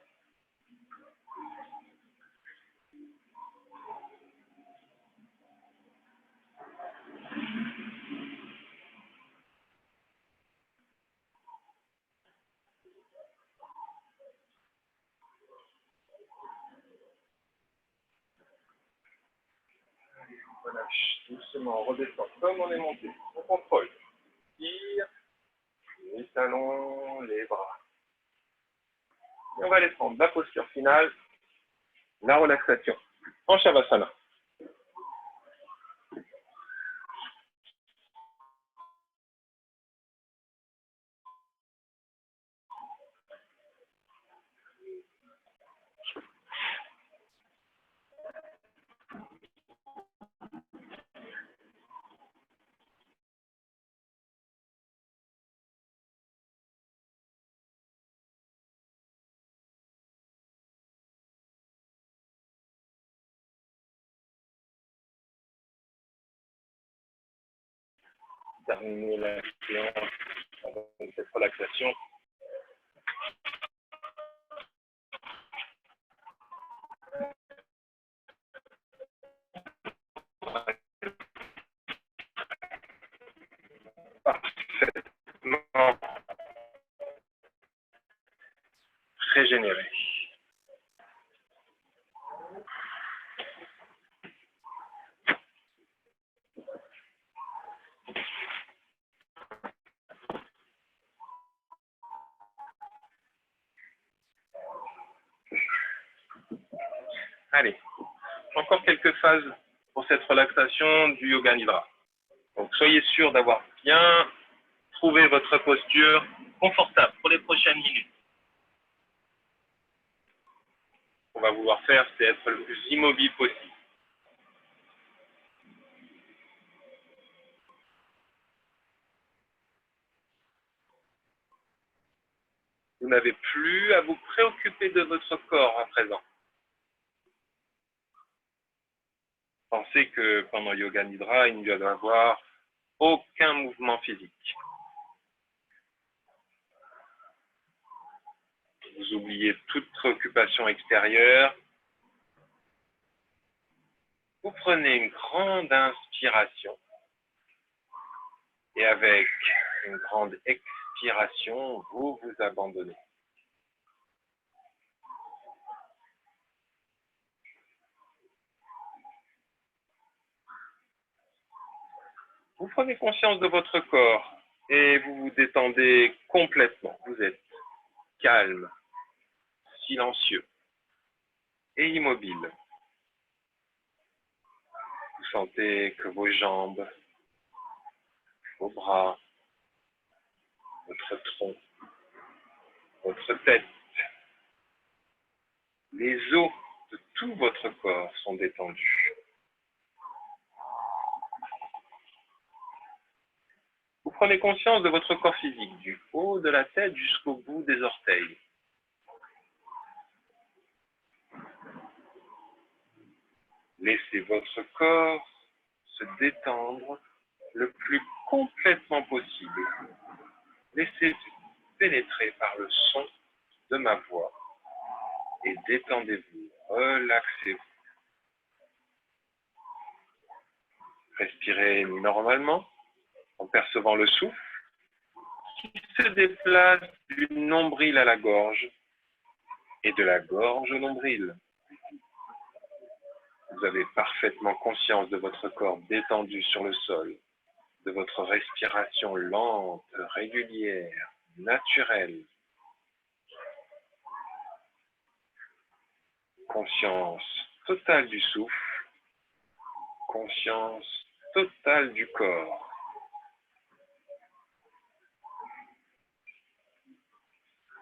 On relâche doucement, on redescend comme on est monté. On contrôle. Tire, les talons, les bras. Et on va aller prendre la posture finale, la relaxation en Shavasana. Terminer la séance avec cette relaxation. Parfaitement régénéré. Allez, encore quelques phases pour cette relaxation du Yoga Nidra. Donc soyez sûr d'avoir bien trouvé votre posture confortable pour les prochaines minutes. Ce qu'on va vouloir faire, c'est être le plus immobile possible. Vous n'avez plus à vous préoccuper de votre corps à présent. Pensez que pendant Yoga Nidra, il n'y doit y avoir aucun mouvement physique. Vous oubliez toute préoccupation extérieure. Vous prenez une grande inspiration et avec une grande expiration, vous vous abandonnez. Vous prenez conscience de votre corps et vous vous détendez complètement. Vous êtes calme, silencieux et immobile. Vous sentez que vos jambes, vos bras, votre tronc, votre tête, les os de tout votre corps sont détendus. Vous prenez conscience de votre corps physique, du haut de la tête jusqu'au bout des orteils. Laissez votre corps se détendre le plus complètement possible. Laissez-vous pénétrer par le son de ma voix et détendez-vous, relaxez-vous. Respirez normalement en percevant le souffle qui se déplace du nombril à la gorge et de la gorge au nombril. Vous avez parfaitement conscience de votre corps détendu sur le sol, de votre respiration lente, régulière, naturelle. Conscience totale du souffle, conscience totale du corps.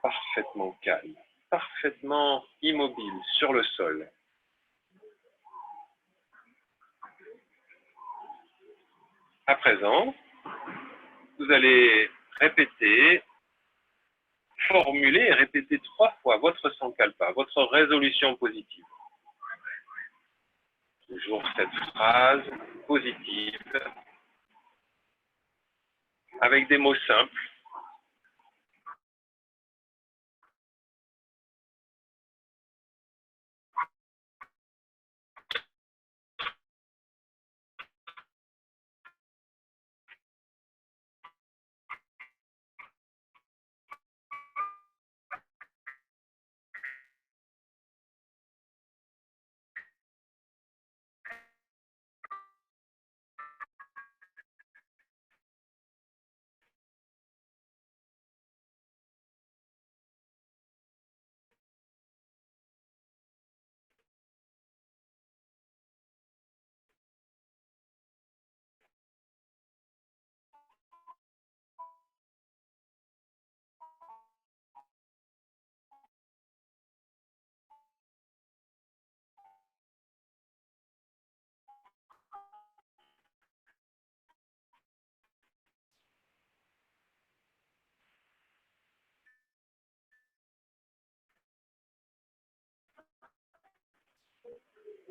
Parfaitement calme, parfaitement immobile sur le sol. À présent, vous allez formuler et répéter 3 fois votre sankalpa, votre résolution positive. Toujours cette phrase positive, avec des mots simples,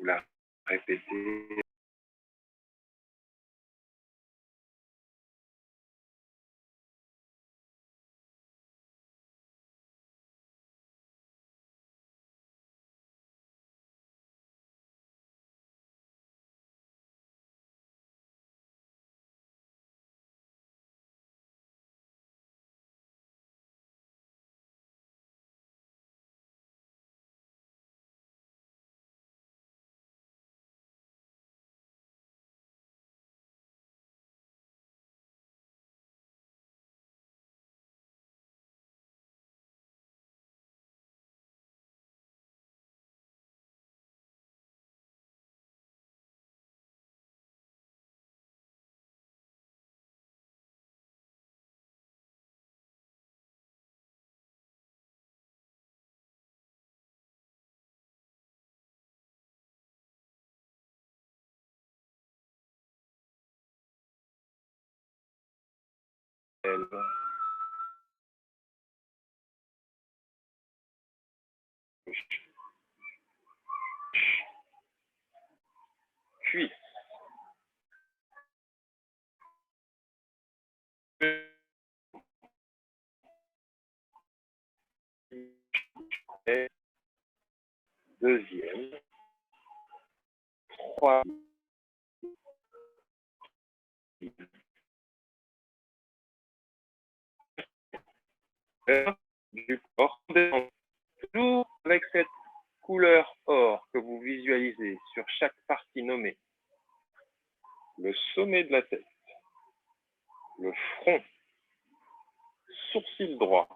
Vous la répétez. Cuisse. Deuxième. Trois. Du corps. Toujours avec cette couleur or que vous visualisez sur chaque partie nommée. Le sommet de la tête. Le front. Sourcil droit.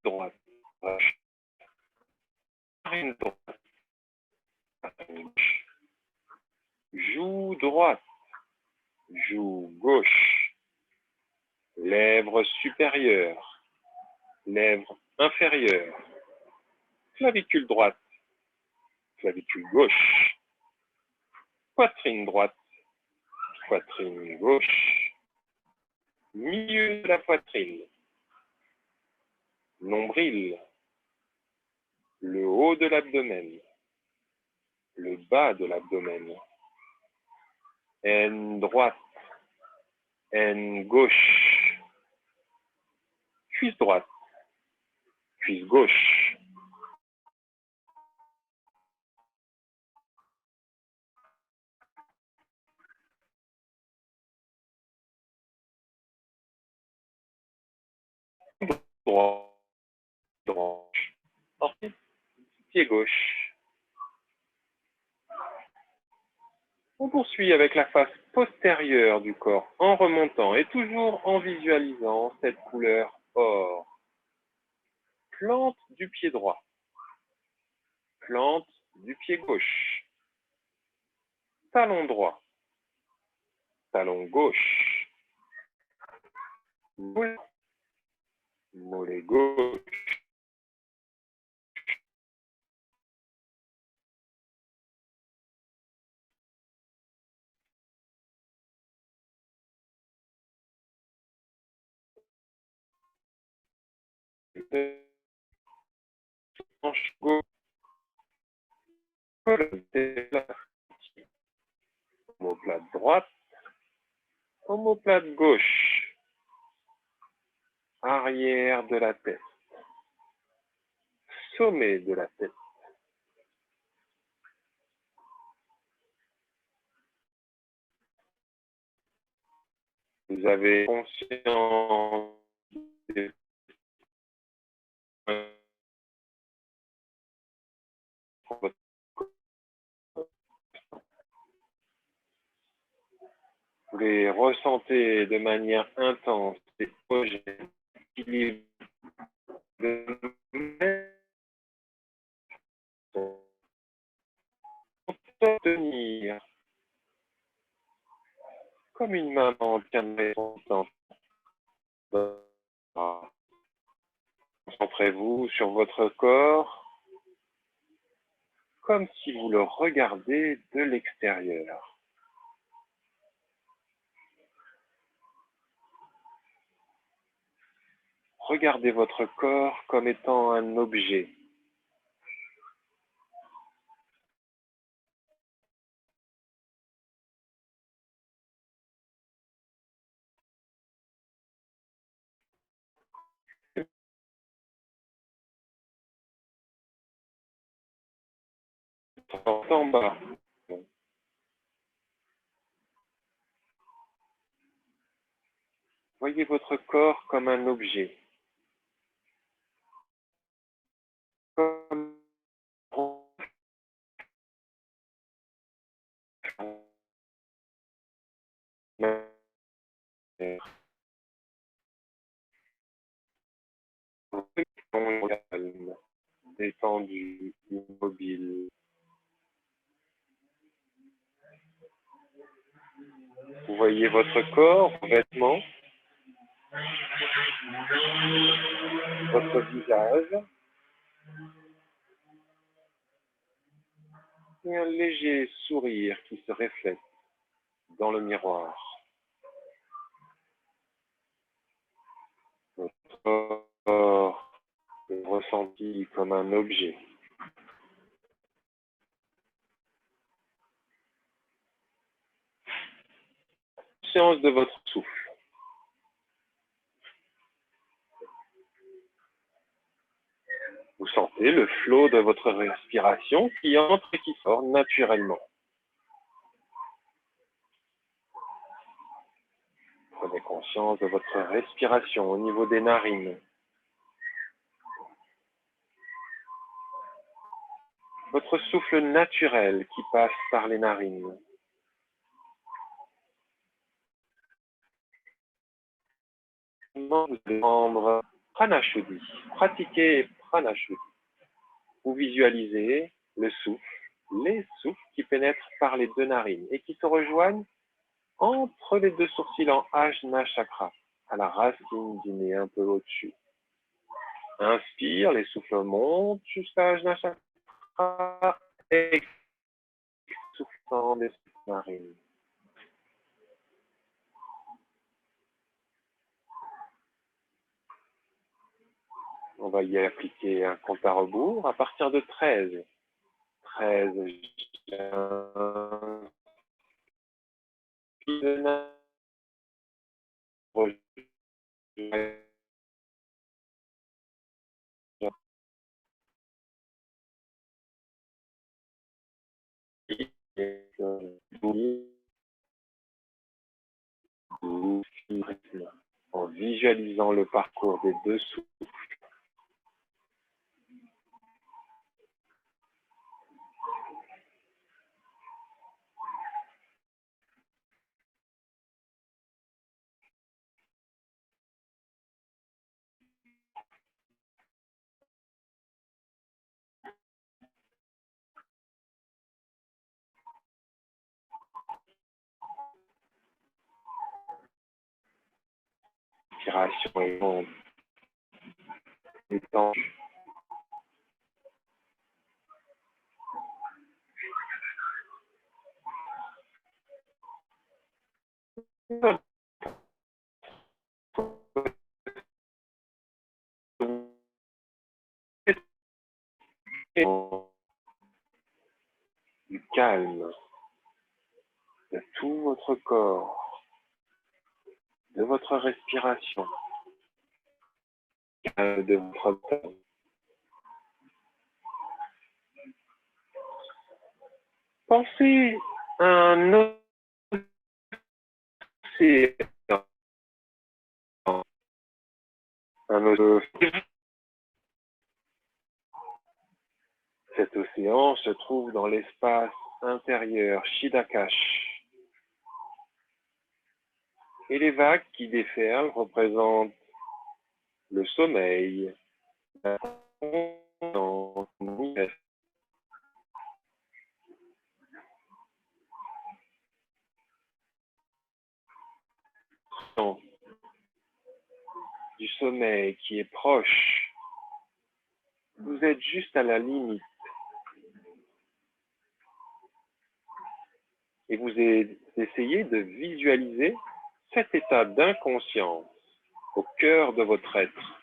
Droite. Narine droite. Joue droite. Joue gauche. Lèvres supérieures. Lèvres inférieures. Clavicule droite. Clavicule gauche. Poitrine droite. Poitrine gauche. Milieu de la poitrine. Nombril. Le haut de l'abdomen. Le bas de l'abdomen. Aine droite. Aine gauche. Cuisse droite. Cuisse gauche. Droit. Droit. Ensuite, pied gauche. On poursuit avec la face postérieure du corps en remontant et toujours en visualisant cette couleur or. Plante du pied droit. Plante du pied gauche. Talon droit. Talon gauche. Mollet gauche. Hanche gauche. Omoplate droite. Omoplate gauche. Arrière de la tête. Sommet de la tête. Vous avez conscience des vous les ressentez de manière intense et projets qui tenir comme une maman tiendrait son enfant. Concentrez-vous sur votre corps comme si vous le regardez de l'extérieur. Regardez votre corps comme étant un objet. En bas. Voyez votre corps comme un objet. Comme calme, détendu, immobile. Vous voyez votre corps, vos vêtements, votre visage, et un léger sourire qui se reflète dans le miroir. Votre corps est ressenti comme un objet. Conscience de votre souffle. Vous sentez le flot de votre respiration qui entre et qui sort naturellement. Prenez conscience de votre respiration au niveau des narines. Votre souffle naturel qui passe par les narines. Vous allez prendre Pranashuddhi. Pratiquez Pranashuddhi. Vous visualisez le souffle, les souffles qui pénètrent par les deux narines et qui se rejoignent entre les deux sourcils en Ajna Chakra, à la racine du nez, un peu au-dessus. Inspire, les souffles montent jusqu'à Ajna Chakra et soufflant des narines. On va y appliquer un compte à rebours à partir de 13. 13, en visualisant le parcours des deux souffles. Respiration et onde détendue. Du calme de tout votre corps, de votre respiration, de votre tête. Pensez à un océan, un océan. Cet océan se trouve dans l'espace intérieur Shidakash. Et les vagues qui déferlent représentent le sommeil, la du sommeil qui est proche. Vous êtes juste à la limite et vous essayez de visualiser cet état d'inconscience au cœur de votre être,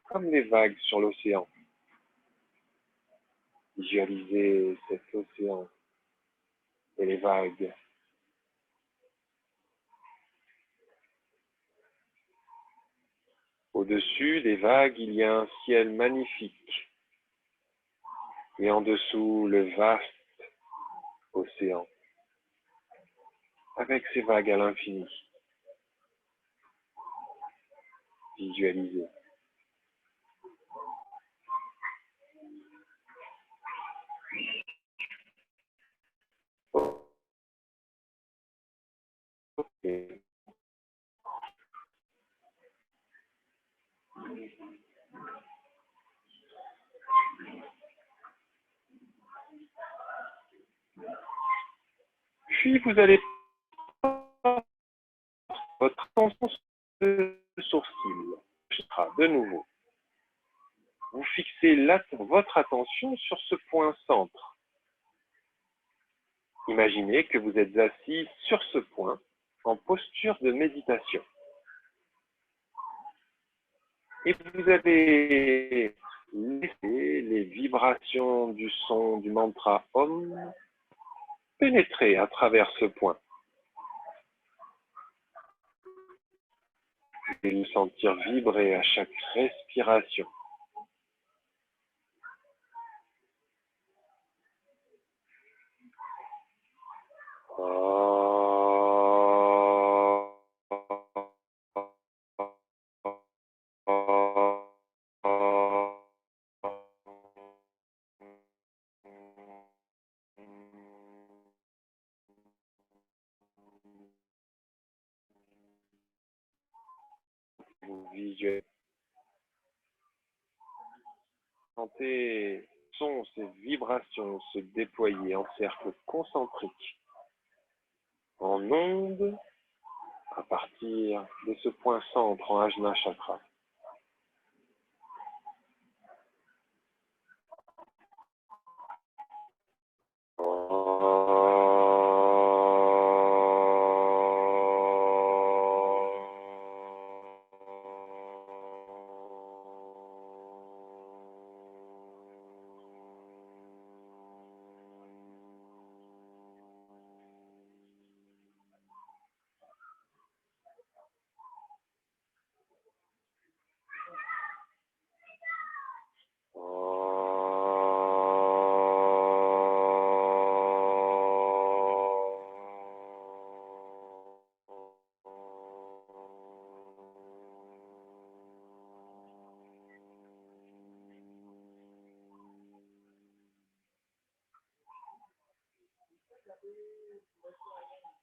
comme les vagues sur l'océan. Visualisez cet océan et les vagues. Au-dessus des vagues, il y a un ciel magnifique. Et en dessous, le vaste océan, avec ses vagues à l'infini. Visualisez. Ok. Puis vous allez porter votre attention sur le sourcil. De nouveau. Vous fixez votre attention sur ce point centre. Imaginez que vous êtes assis sur ce point en posture de méditation. Et vous allez laisser les vibrations du son du mantra Om pénétrer à travers ce point. Et le sentir vibrer à chaque respiration. Vous visualisez, sentez ces vibrations se déployer en cercle concentrique, en ondes, à partir de ce point centre en Ajna Chakra.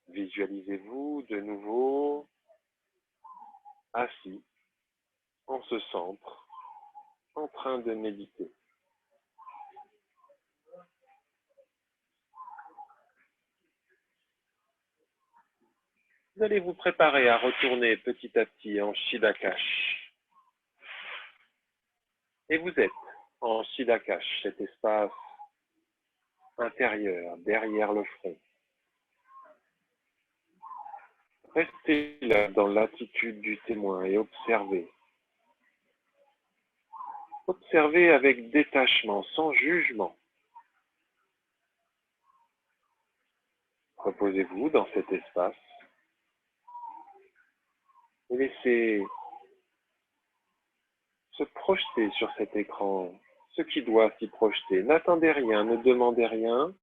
Visualisez-vous de nouveau assis en ce centre, en train de méditer. Vous allez vous préparer à retourner petit à petit en Shidakash. Et vous êtes en Shidakash, cet espace intérieur, derrière le front. Restez là dans l'attitude du témoin et observez. Observez avec détachement, sans jugement. Reposez-vous dans cet espace et laissez se projeter sur cet écran ce qui doit s'y projeter. N'attendez rien, ne demandez rien.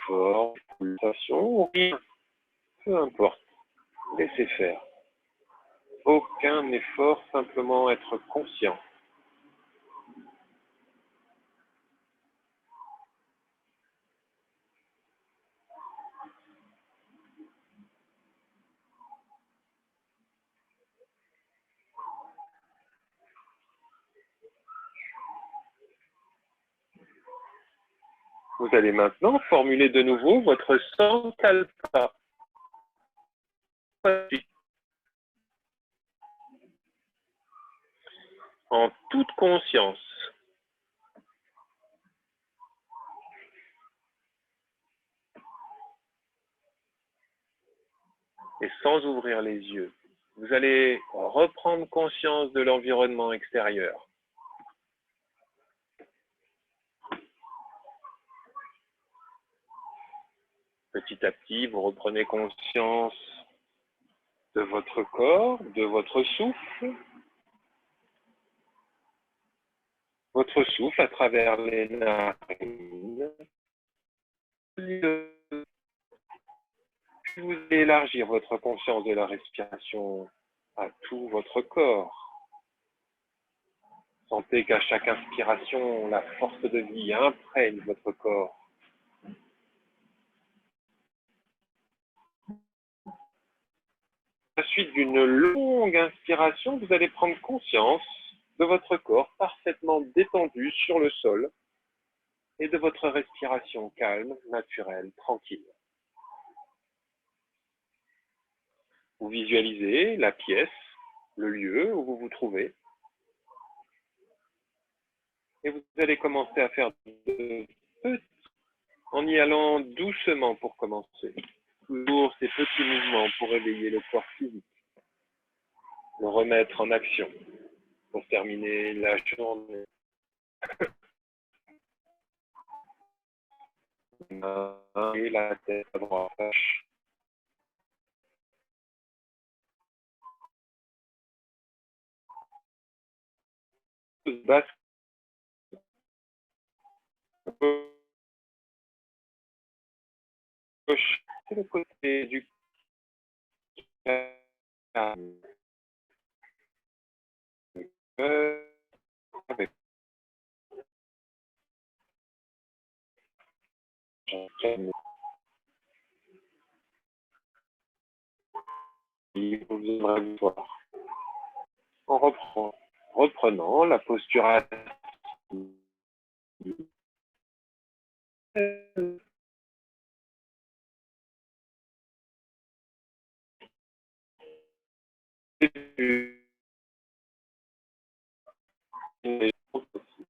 Forme, pulsation, rien. Peu importe. Laissez faire. Aucun effort, simplement être conscient. Vous allez maintenant formuler de nouveau votre sankalpa. En toute conscience. et sans ouvrir les yeux. Vous allez reprendre conscience de l'environnement extérieur. Petit à petit, vous reprenez conscience de votre corps, de votre souffle. Votre souffle à travers les narines. Vous allez élargir votre conscience de la respiration à tout votre corps. Sentez qu'à chaque inspiration, la force de vie imprègne votre corps. À la suite d'une longue inspiration, vous allez prendre conscience de votre corps parfaitement détendu sur le sol et de votre respiration calme, naturelle, tranquille. Vous visualisez la pièce, le lieu où vous vous trouvez, et vous allez commencer à faire de petits, en y allant doucement pour commencer. Toujours ces petits mouvements pour éveiller le corps physique, le remettre en action pour terminer la journée. Et la tête à droite. Basse. Gauche. C'est le côté du cœur. Avec vous aimerez vous voir. On reprend. Reprenant la posture assise.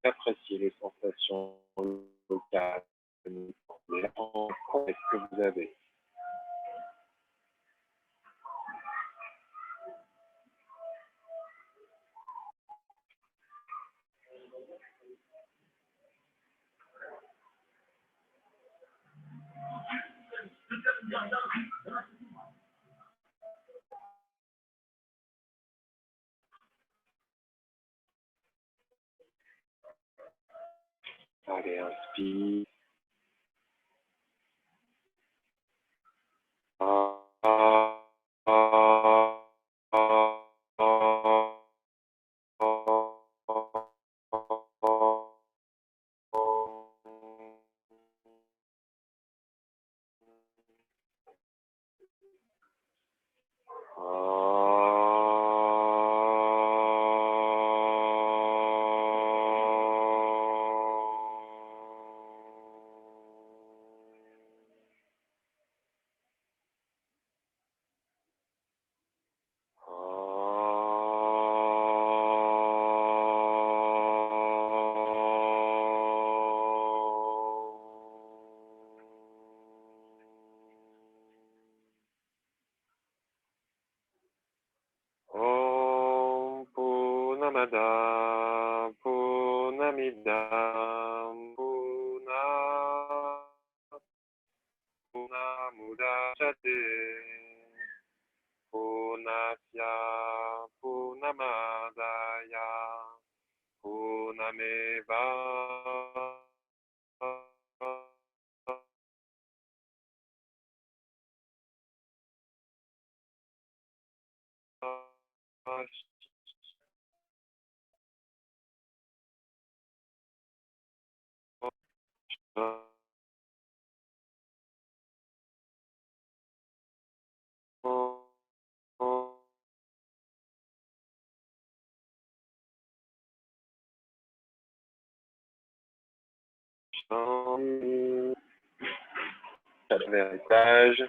Apprécier les sensations locales, est-ce que vous avez. Allez, inspire. Purnamada, Purnamidam, Purnamudachyate, Purnasya, Purnamadaya, Purnameva. Héritage,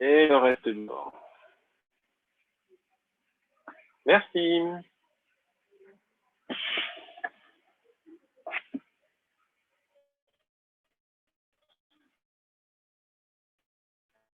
et le reste du corps. Merci.